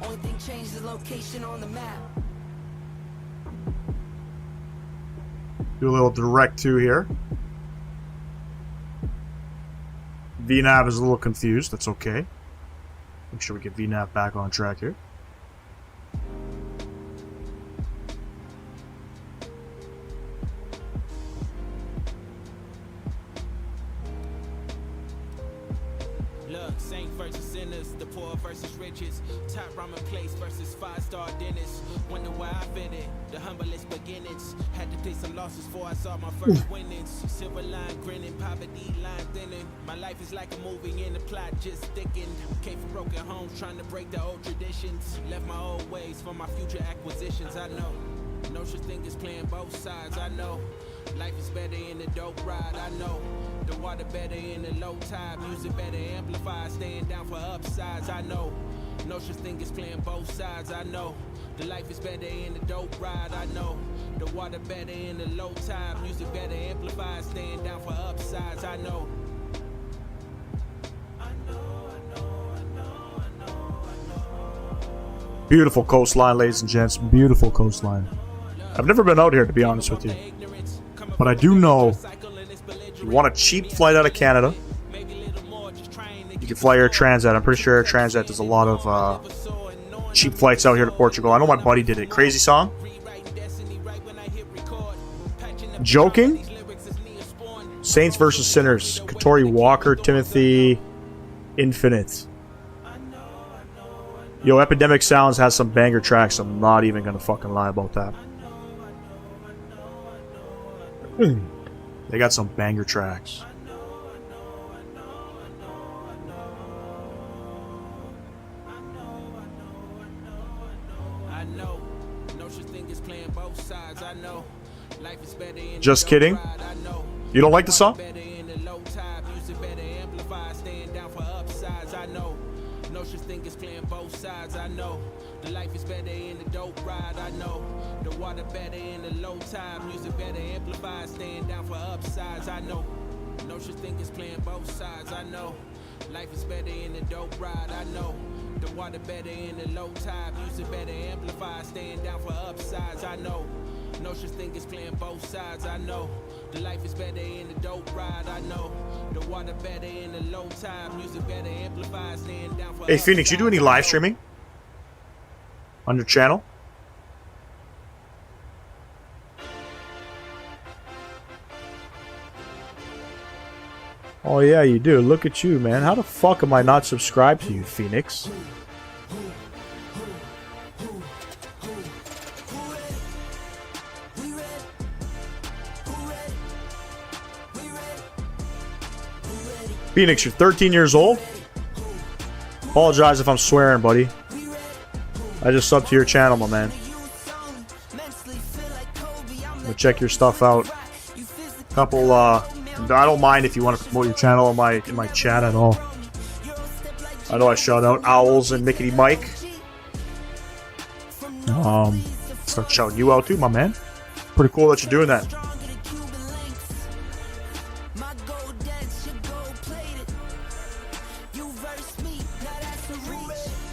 Only thing changes the location on the map. Do a little direct to here. VNav is a little confused. That's okay. Make sure we get VNav back on track here. Look, saint versus sinners, the poor versus riches, top ramen place versus five-star dinners. Wonder why I fit it, the humblest beginnings. Had to take some losses before I saw my first winnings. Silver line grinning, poverty line thinning. My life is like a movie and the plot just thickened. Came from broken homes, trying to break the old traditions. Left my old ways for my future acquisitions. I know, no such thing as playing both sides. I know, life is better in the dope ride. I know. The water better in the low tide, music better amplified, staying down for upsides. I know, no such thing as playing both sides. I know, the life is better in the dope ride. I know, the water better in the low tide, music better amplified, staying down for upsides. I know. Beautiful coastline, ladies and gents. Beautiful coastline. I've never been out here, to be honest with you. But I do know if you want a cheap flight out of Canada, you can fly Air Transat. I'm pretty sure Air Transat does a lot of cheap flights out here to Portugal. I know my buddy did it. Crazy song? Joking? Saints versus Sinners. Katori Walker, Timothy Infinite. Yo, Epidemic Sounds has some banger tracks. I'm not even gonna fucking lie about that. They got some banger tracks. Just kidding. You don't like the song? No such thing as playing both sides. I know the life is better in the dope ride. I know the water better in the low tide, music better amplified, staying down for upsides. I know no such thing as playing both sides. I know life is better in the dope ride. I know the water better in the low tide, music better amplified, staying down for upsides. I know no such thing as playing both sides. I know the life is better in the dope ride. I know the water better in the low tide, music better amplified, staying down for Hey Phoenix, you do any live streaming on your channel? Oh yeah, you do. Look at you, man. How the fuck am I not subscribed to you, Phoenix? Phoenix, you're 13 years old? Apologize if I'm swearing, buddy. I just subbed to your channel, my man. Go check your stuff out. Couple, I don't mind if you want to promote your channel in my chat at all. I know I shout out Owls and Mickey Mike. Start shouting you out too, my man. Pretty cool that you're doing that.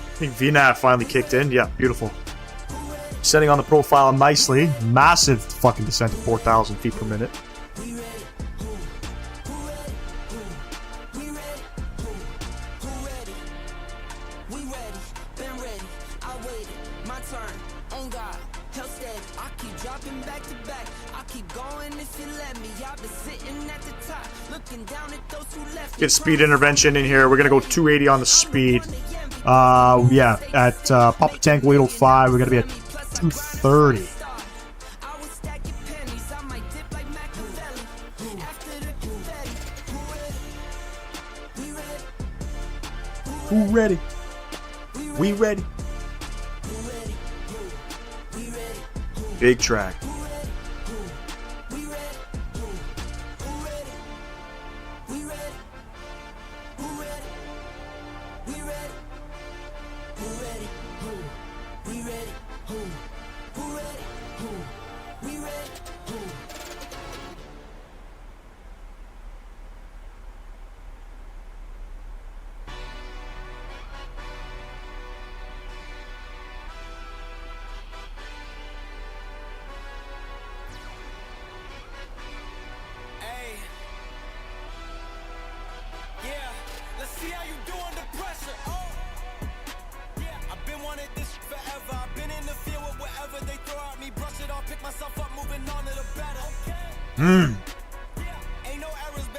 I think VNAV finally kicked in. Yeah, beautiful. Setting on the profile nicely. Massive fucking descent to 4,000 feet per minute. Get speed intervention in here. We're gonna go 280 on the speed. Yeah, at Papa Tank Weight 05, we're gonna be at 230. Who ready? We ready. Big track.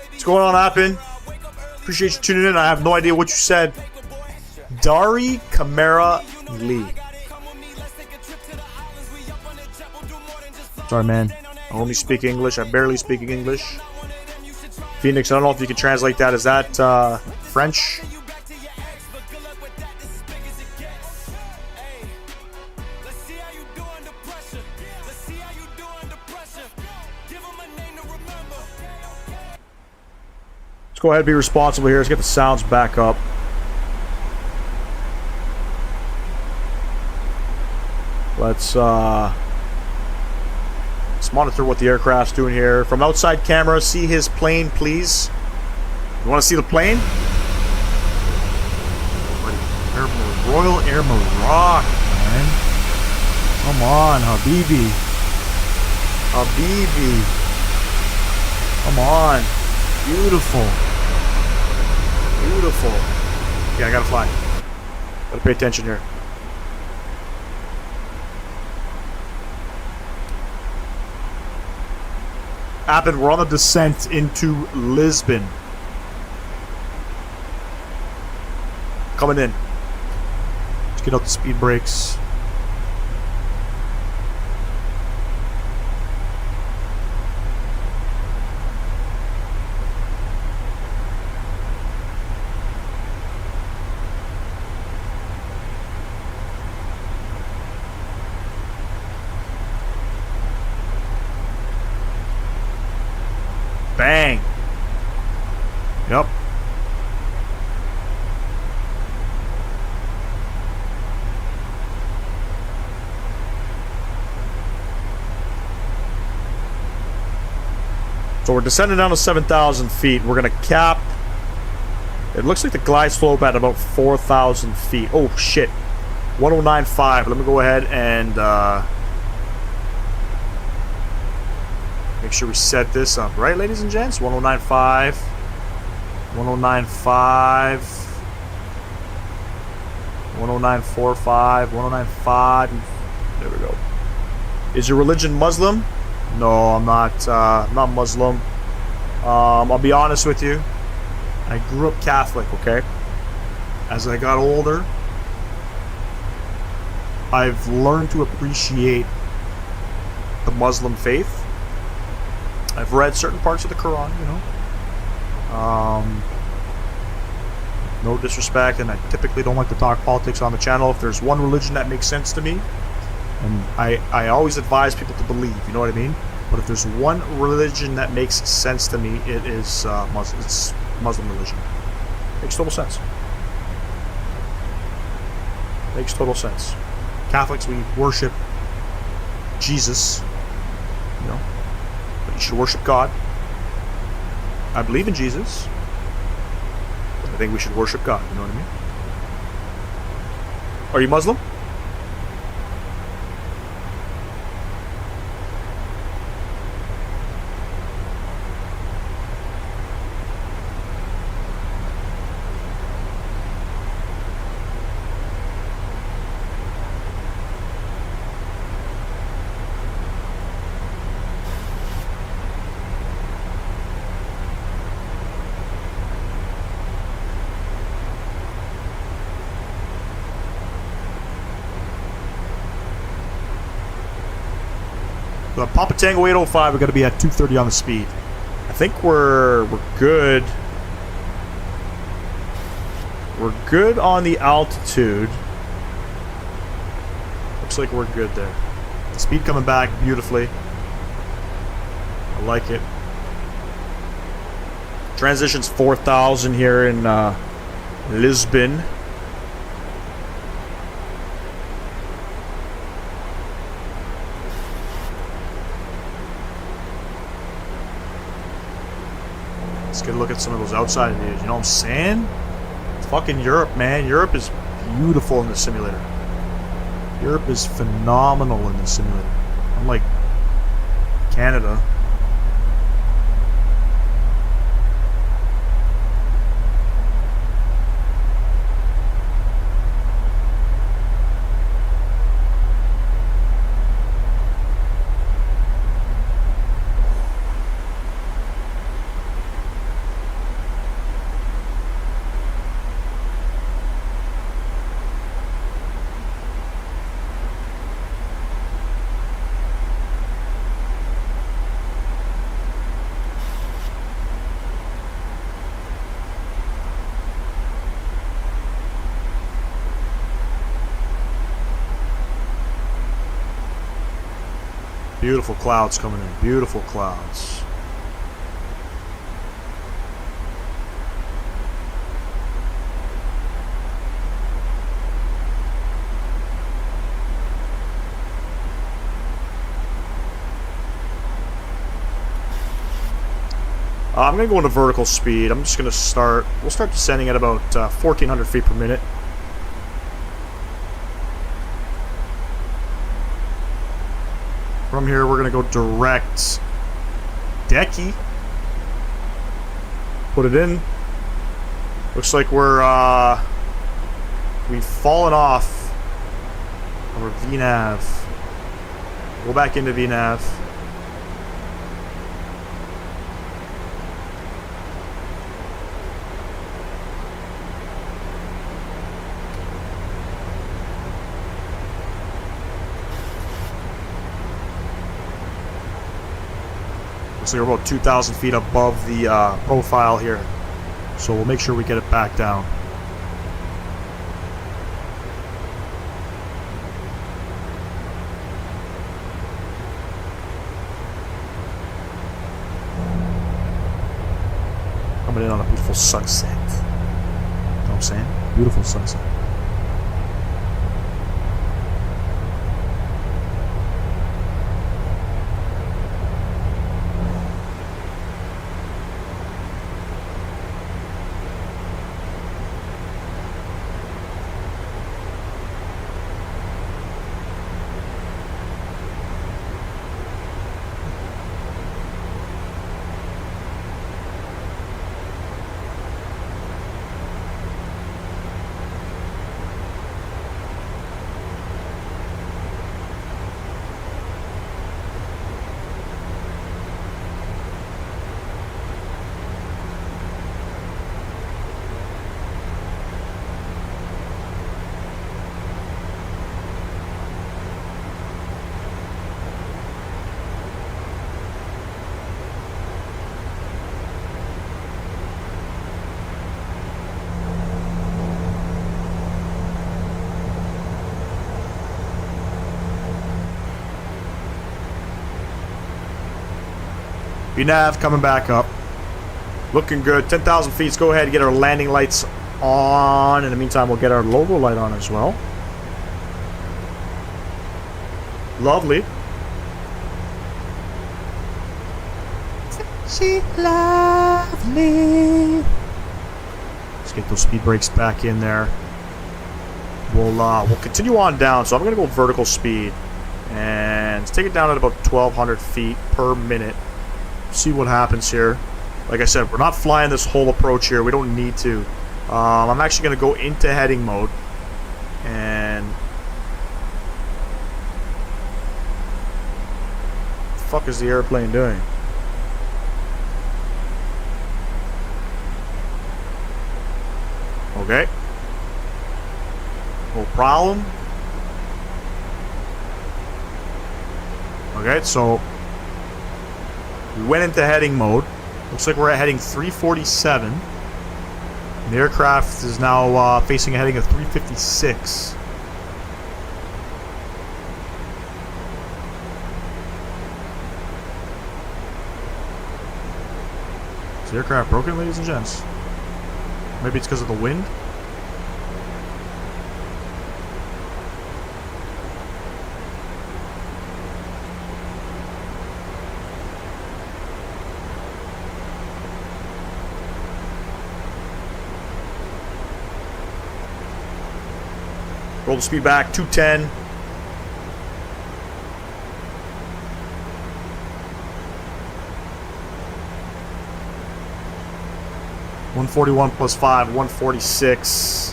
What's going on, Appin? Appreciate you tuning in. I have no idea what you said. Dari Kamara Lee. Sorry, man. I only speak English. I barely speak English. Phoenix, I don't know if you can translate that. Is that French? Let's go ahead and be responsible here. Let's get the sounds back up. Let's monitor what the aircraft's doing here. From outside camera, see his plane, please. You want to see the plane? Royal Air Maroc, man. Come on, Habibi. Habibi. Come on. Beautiful. Beautiful. Yeah, I gotta fly. Gotta pay attention here. Appin, we're on the descent into Lisbon. Coming in. Let's get out the speed brakes. Bang. Yep. So we're descending down to 7,000 feet. We're going to cap... It looks like the glide slope at about 4,000 feet. Oh, shit. 109.5. Let me go ahead and... make sure we set this up, right, ladies and gents? 109.5. 109.5. 109.45. 109.5. There we go. Is your religion Muslim? No, I'm not. I'm not Muslim. I'll be honest with you. I grew up Catholic, okay? As I got older, I've learned to appreciate the Muslim faith. I've read certain parts of the Quran, you know. No disrespect, and I typically don't like to talk politics on the channel. If there's one religion that makes sense to me, and I always advise people to believe, you know what I mean? But if there's one religion that makes sense to me, it is Muslim. It's Muslim religion. Makes total sense. Makes total sense. Catholics, we worship Jesus, you know. You should worship God. I believe in Jesus. But I think we should worship God. You know what I mean? Are you Muslim? Papa Tango 805, we're going to be at 230 on the speed. I think we're good. We're good on the altitude. Looks like we're good there. The speed coming back beautifully. I like it. Transition's 4,000 here in Lisbon. Let's get a look at some of those outside views. You know what I'm saying? It's fucking Europe, man. Europe is beautiful in the simulator. Europe is phenomenal in the simulator. Unlike Canada. Beautiful clouds coming in. Beautiful clouds. I'm going to go into vertical speed. I'm just going to start... We'll start descending at about 1,400 feet per minute. From here, we're going to go direct decky. Put it in. Looks like we've fallen off our VNAV. Go back into VNAV. Looks like we're about 2,000 feet above the profile here. So we'll make sure we get it back down. Coming in on a beautiful sunset. You know what I'm saying? Beautiful sunset. VNAV coming back up. Looking good. 10,000 feet. Let's go ahead and get our landing lights on. In the meantime, we'll get our logo light on as well. Lovely. She lovely. Let's get those speed brakes back in there. We'll continue on down. So I'm going to go vertical speed. And let's take it down at about 1,200 feet per minute. See what happens here. Like I said, we're not flying this whole approach here. We don't need to. I'm actually going to go into heading mode. And... what the fuck is the airplane doing? Okay. No problem. Okay, so... we went into heading mode. Looks like we're at heading 347. And the aircraft is now facing a heading of 356. Is the aircraft broken, ladies and gents? Maybe it's because of the wind? Roll the speed back, 210. $141 plus 5, $146.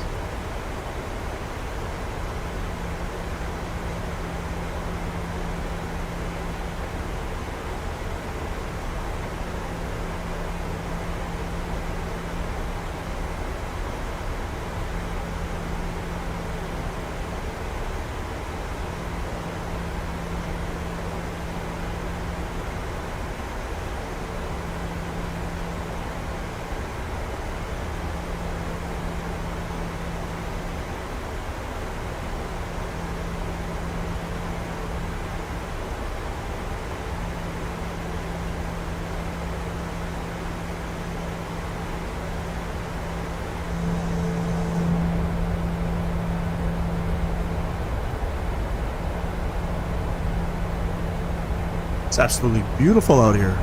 It's absolutely beautiful out here.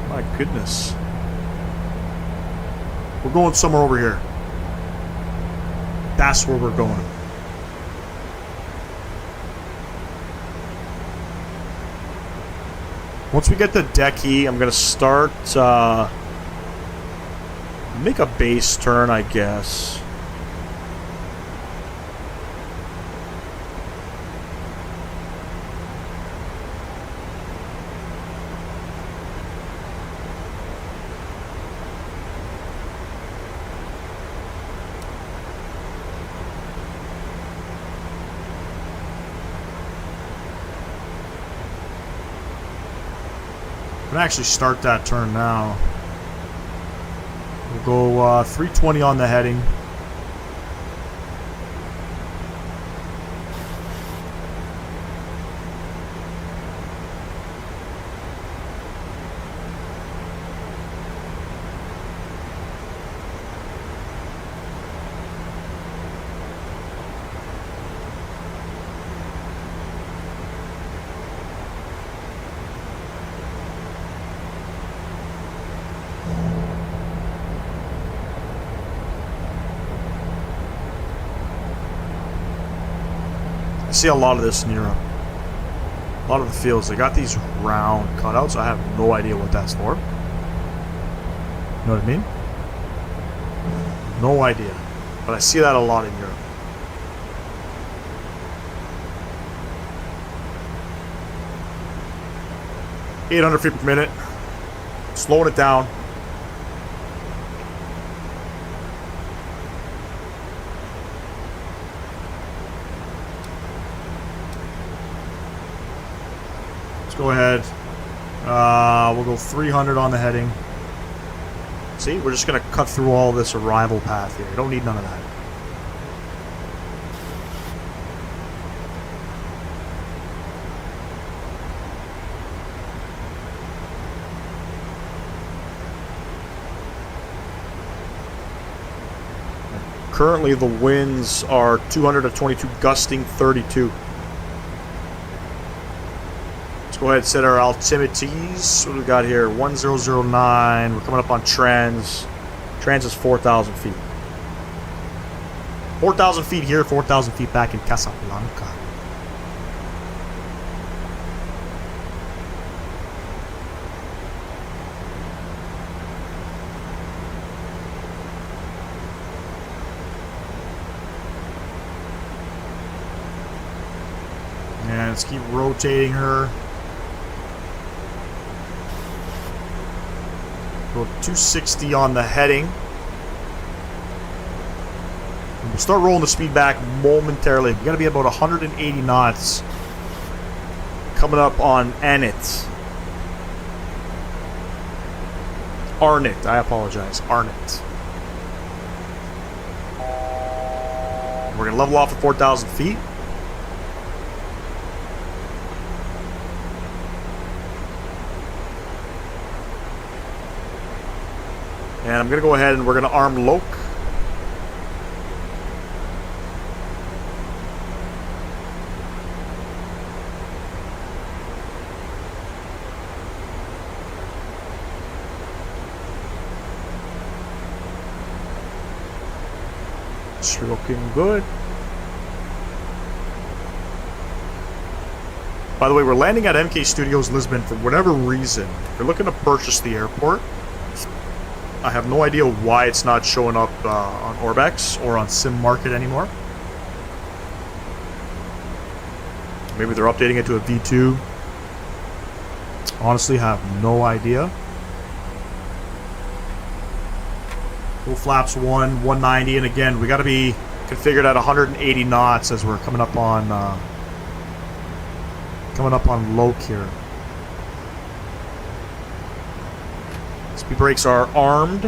My goodness. We're going somewhere over here. That's where we're going. Once we get the decky, I'm going to start, make a base turn, I guess. I'm gonna actually start that turn now. We'll go 320 on the heading. I see a lot of this in Europe. A lot of the fields, they got these round cutouts. I have no idea what that's for. You know what I mean? No idea. But I see that a lot in Europe. .800 feet per minute. Slowing it down. Go ahead. We'll go 300 on the heading. See, we're just going to cut through all this arrival path here. You don't need none of that. Currently, the winds are 200 to 22, gusting 32. Go ahead and set our altitudes. What do we got here? 1009. We're coming up on trans. Trans is 4,000 feet. 4,000 feet here, 4,000 feet back in Casablanca. And let's keep rotating her. Go 260 on the heading. And we'll start rolling the speed back momentarily. We got to be about 180 knots coming up on Arnett. Arnett, I apologize. Arnett. We're going to level off at 4,000 feet. And I'm going to go ahead and we're going to arm Yoke. It's looking good. By the way, we're landing at MK Studios Lisbon for whatever reason. If you're looking to purchase the airport, I have no idea why it's not showing up on Orbex or on Sim Market anymore. Maybe they're updating it to a V2. Honestly, have no idea. Full flaps 190, and again, we got to be configured at 180 knots as we're coming up on Yoke here. Speed brakes are armed.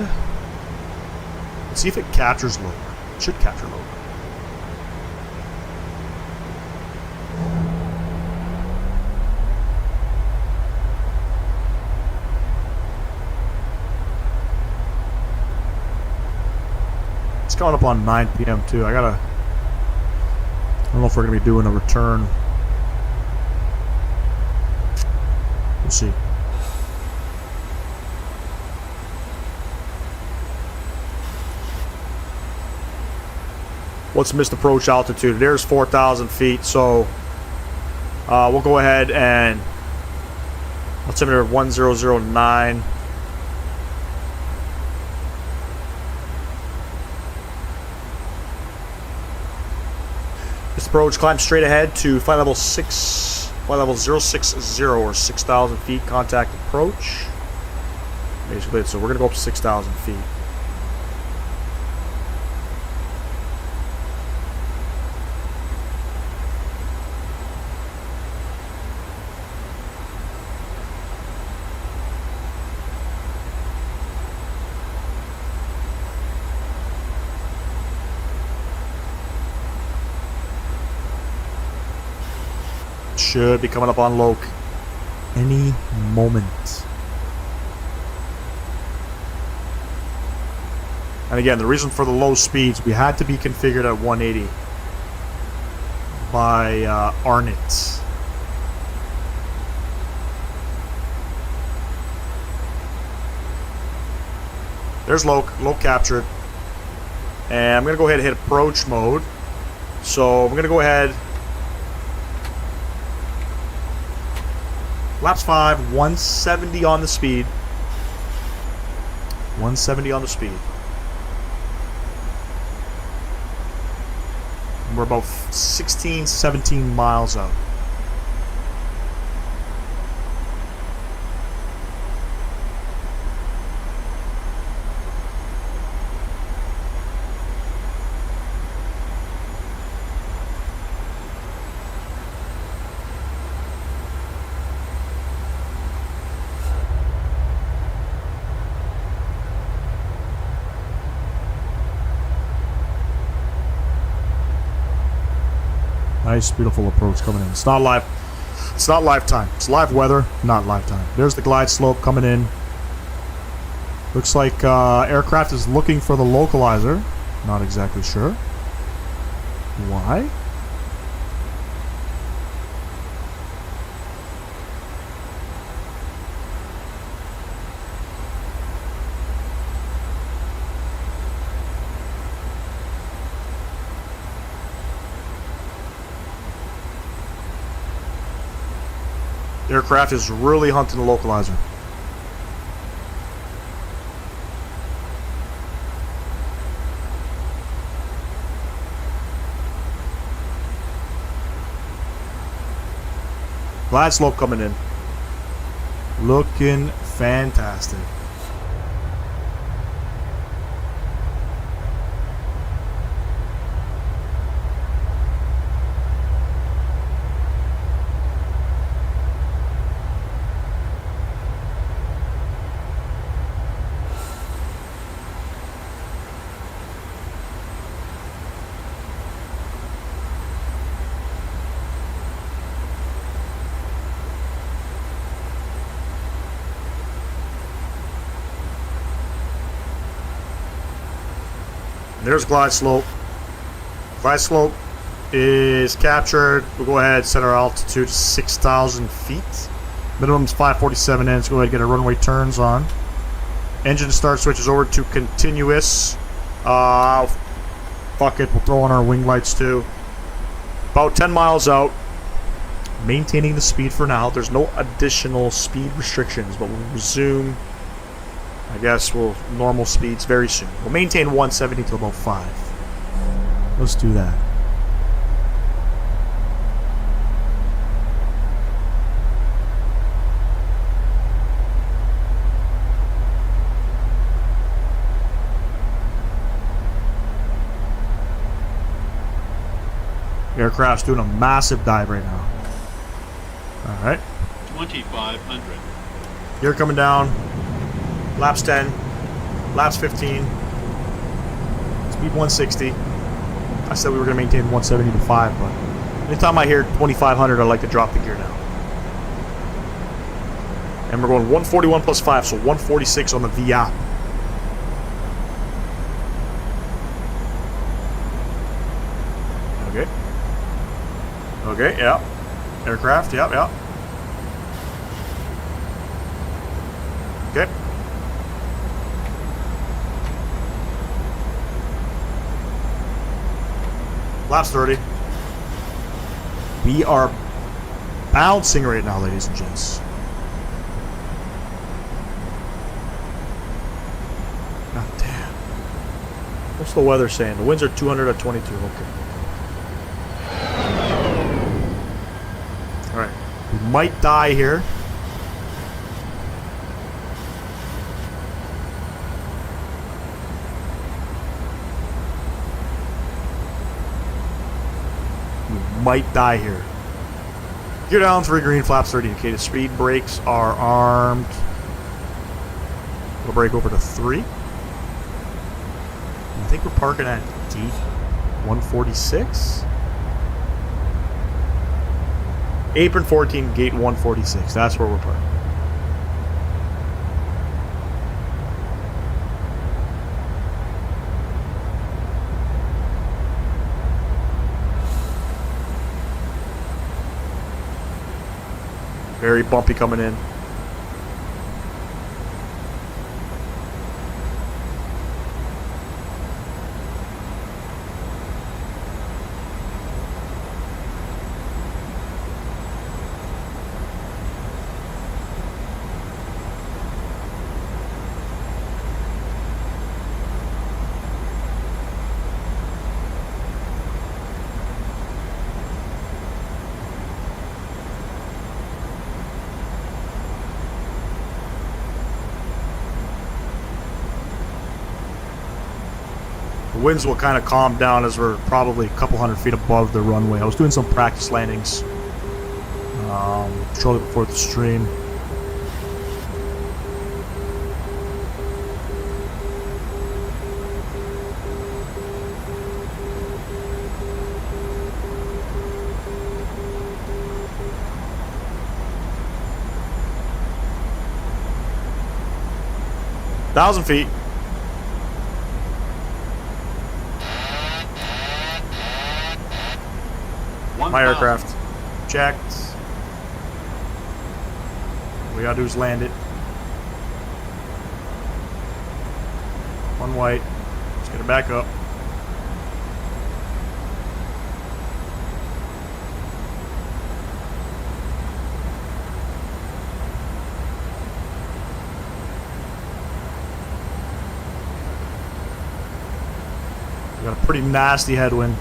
Let's see if it captures Yoke. It should capture Yoke. It's coming up on 9 p.m. too. I don't know if we're gonna be doing a return. We'll see. What's missed approach altitude? There's 4,000 feet, so we'll go ahead and altimeter 1009. Missed approach, climb straight ahead to flight level 060 or 6,000 feet, contact approach. Basically, so we're gonna go up to 6,000 feet. Should be coming up on Yoke any moment. And again, the reason for the low speeds, we had to be configured at 180 by Arnott. There's Yoke captured. And I'm going to go ahead and hit approach mode. So I'm going to go ahead. Laps 5, 170 on the speed. 170 on the speed. And we're about 16, 17 miles out. Nice, beautiful approach coming in. It's not live. It's not live time. It's live weather, not live time. There's the glide slope coming in. Looks like aircraft is looking for the localizer. Not exactly sure why. The aircraft is really hunting the localizer. Glide slope coming in. Looking fantastic. There's glide slope. Glide slope is captured. We'll go ahead and set our altitude to 6,000 feet. Minimum is 547 in. Let's go ahead and get our runway turns on. Engine start switches over to continuous. Fuck it, we'll throw on our wing lights too. About 10 miles out. Maintaining the speed for now. There's no additional speed restrictions, but we'll resume. I guess we'll normal speeds very soon. We'll maintain 170 till about 5. Let's do that. Aircraft's doing a massive dive right now. Alright. 2,500. Gear coming down. Laps 10. Laps 15. Speed 160. I said we were going to maintain 170 to 5, but anytime I hear 2,500, I like to drop the gear down. And we're going 141 plus 5, so 146 on the VIAP. Okay. Okay, yeah. Aircraft, yeah. Flaps 30. We are bouncing right now, ladies and gents. God damn. What's the weather saying? The winds are 200 at 22. Okay. Alright. We might die here. Might die here. Gear down, 3 green, flaps 30. Okay, the speed brakes are armed. We'll brake over to 3. I think we're parking at gate 146. Apron 14, gate 146. That's where we're parking. Very bumpy coming in. Winds will kind of calm down as we're probably a couple hundred feet above the runway. I was doing some practice landings shortly before the stream. Thousand feet. My aircraft. Checked. All we gotta do is land it. One white. Let's get it back up. We got a pretty nasty headwind.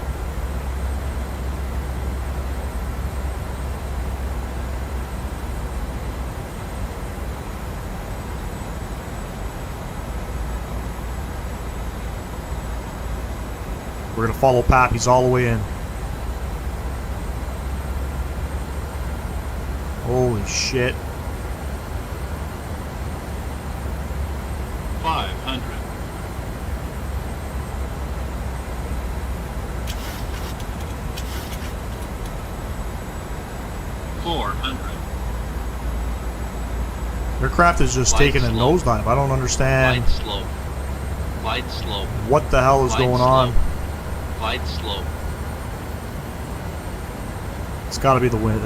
We're going to follow Pappy's all the way in. Holy shit. 500. 400. Aircraft is just Light taking a slope. nosedive. I don't understand Light slope. Light slope. what the hell is Light going slope. on. Light slope. It's got to be the wind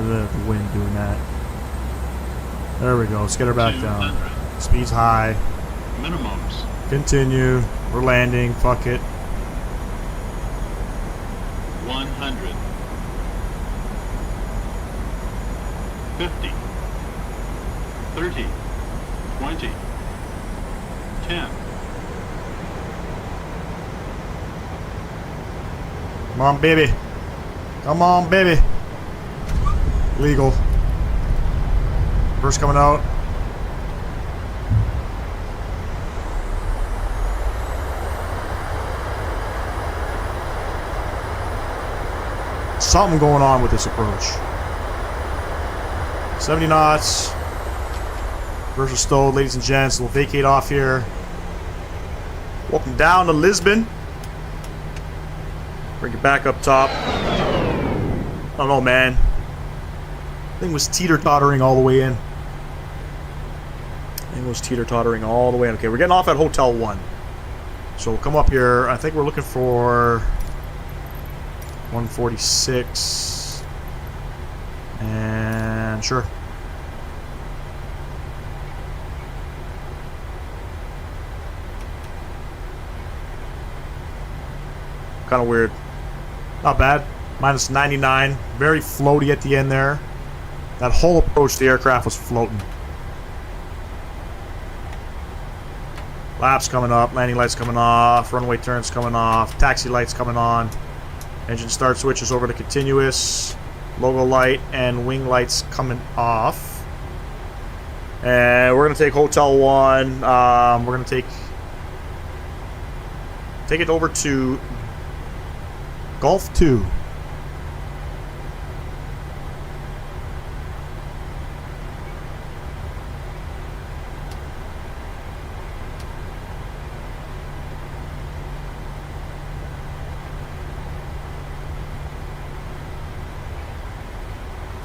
doing that. There we go. Let's get her back down. 200. Speed's high. Minimums. Continue. We're landing. Fuck it. 100. 50. 30. 20. 10. Come on, baby. Come on, baby. Legal. First coming out. Something going on with this approach. 70 knots. Versus stowed, ladies and gents. We'll vacate off here. Welcome down to Lisbon. Bring it back up top. I don't know, man. Thing was teeter-tottering all the way in. Thing was teeter-tottering all the way in. Okay, we're getting off at Hotel 1. So we'll come up here. I think we're looking for 146. And sure. Kind of weird. Not bad. Minus 99. Very floaty at the end there. That whole approach to the aircraft was floating. Laps coming up. Landing lights coming off. Runway turns coming off. Taxi lights coming on. Engine start switches over to continuous. Logo light and wing lights coming off. And we're going to take Hotel 1. We're going to take it over to Golf 2.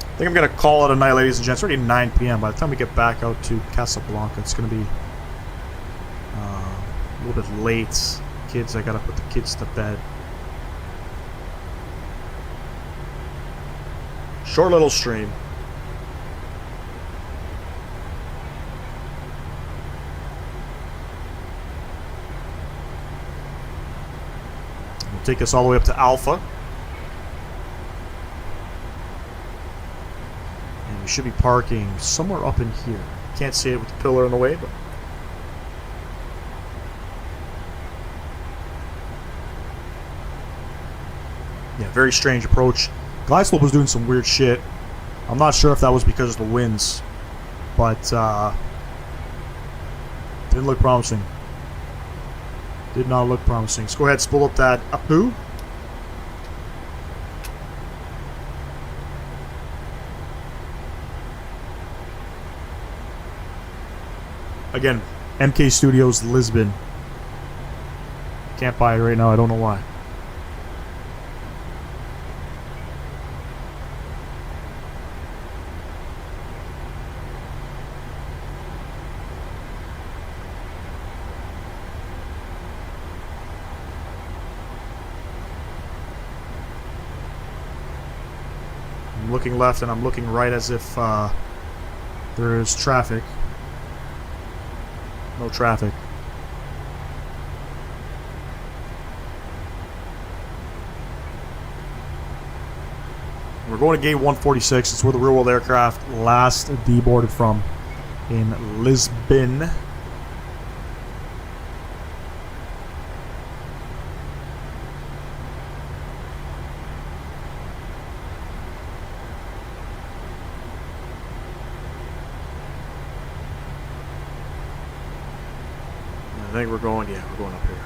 I think I'm going to call it a night, ladies and gents. It's already 9 p.m. By the time we get back out to Casablanca, it's going to be a little bit late. Kids, I got to put the kids to bed. Short little stream. We'll take us all the way up to Alpha. We should be parking somewhere up in here. Can't see it with the pillar in the way, but yeah, very strange approach. Glide slope was doing some weird shit. I'm not sure if that was because of the winds, but didn't look promising. Did not look promising. Let's go ahead and spool up that Apu. Again, MK Studios, Lisbon. Can't buy it right now. I don't know why. I'm looking left and I'm looking right as if there is traffic. No traffic. We're going to gate 146. It's where the real-world aircraft last deboarded from in Lisbon. I think we're going, yeah, we're going up here.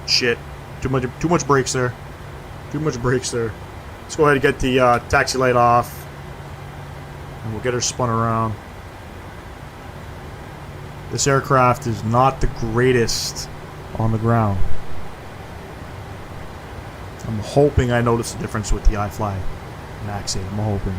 Shit. Too much brakes there. Too much brakes there. Let's go ahead and get the taxi light off. And we'll get her spun around. This aircraft is not the greatest on the ground. I'm hoping I notice the difference with the iFly Max 8. I'm hoping.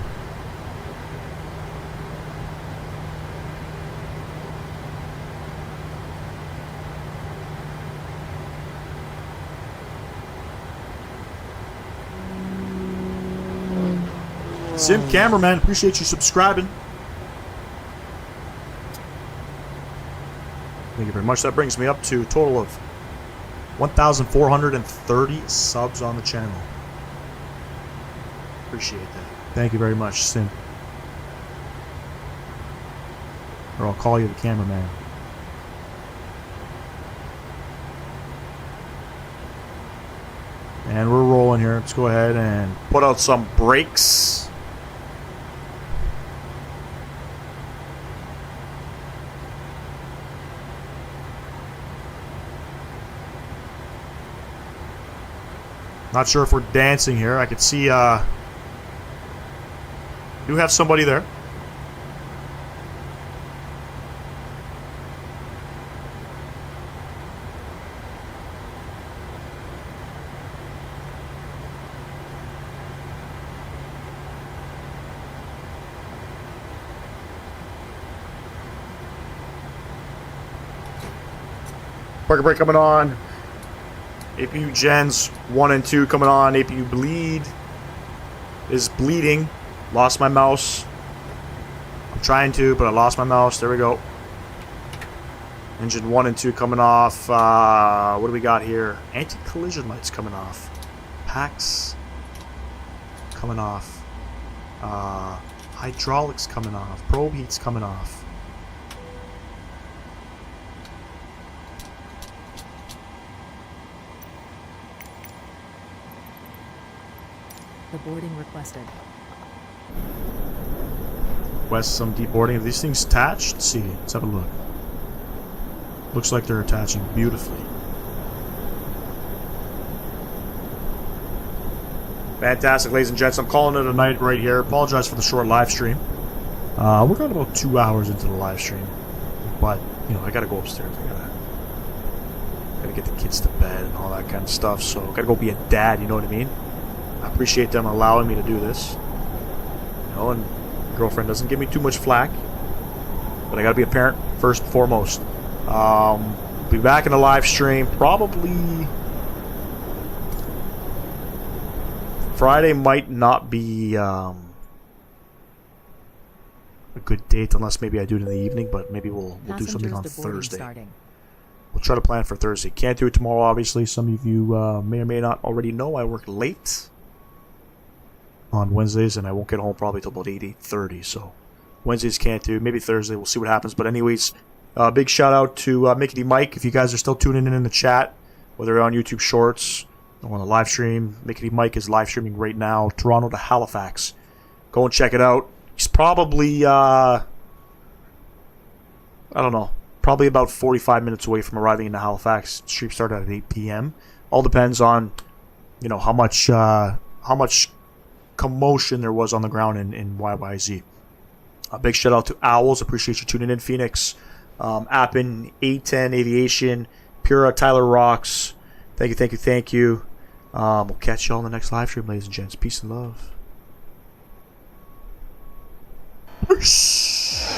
Sim Cameraman, appreciate you subscribing. Thank you very much. That brings me up to a total of 1,430 subs on the channel. Appreciate that. Thank you very much, Sim. Or I'll call you the cameraman. And we're rolling here. Let's go ahead and put out some brakes. Not sure if we're dancing here. I could see, do have somebody there. Parker break coming on. APU gens 1 and 2 coming on. APU bleed is bleeding. Lost my mouse. I'm trying to, but I lost my mouse. There we go. Engine 1 and 2 coming off. What do we got here? Anti-collision lights coming off. Packs coming off. Hydraulics coming off. Probe heats coming off. The boarding requested. Request some deboarding. Are these things attached? Let's see. Let's have a look. Looks like they're attaching beautifully. Fantastic, ladies and gents. I'm calling it a night right here. Apologize for the short live stream. We're got about 2 hours into the live stream, but you know I gotta go upstairs. I gotta get the kids to bed and all that kind of stuff. So I gotta go be a dad. You know what I mean? I appreciate them allowing me to do this. You know, and my girlfriend doesn't give me too much flack, but I gotta be a parent first and foremost. Be back in the live stream probably. Friday might not be a good date unless maybe I do it in the evening, but maybe we'll do something on Thursday. We'll try to plan for Thursday. Can't do it tomorrow, obviously. Some of you may or may not already know I work late on Wednesdays, and I won't get home probably till about 8:30. So Wednesdays can't do. Maybe Thursday. We'll see what happens. But anyways, big shout out to Mickey Mike. If you guys are still tuning in the chat, whether you're on YouTube Shorts or on the live stream, Mickey Mike is live streaming right now, Toronto to Halifax. Go and check it out. He's probably I don't know, probably about 45 minutes away from arriving into Halifax. Stream started at 8 p.m. All depends on, you know, how much commotion there was on the ground in YYZ. A big shout out to Owls. Appreciate you tuning in. Phoenix, Appin, A10 Aviation, Pura, Tyler Rocks. Thank you. We'll catch you all in the next live stream, ladies and gents. Peace and love. Peace.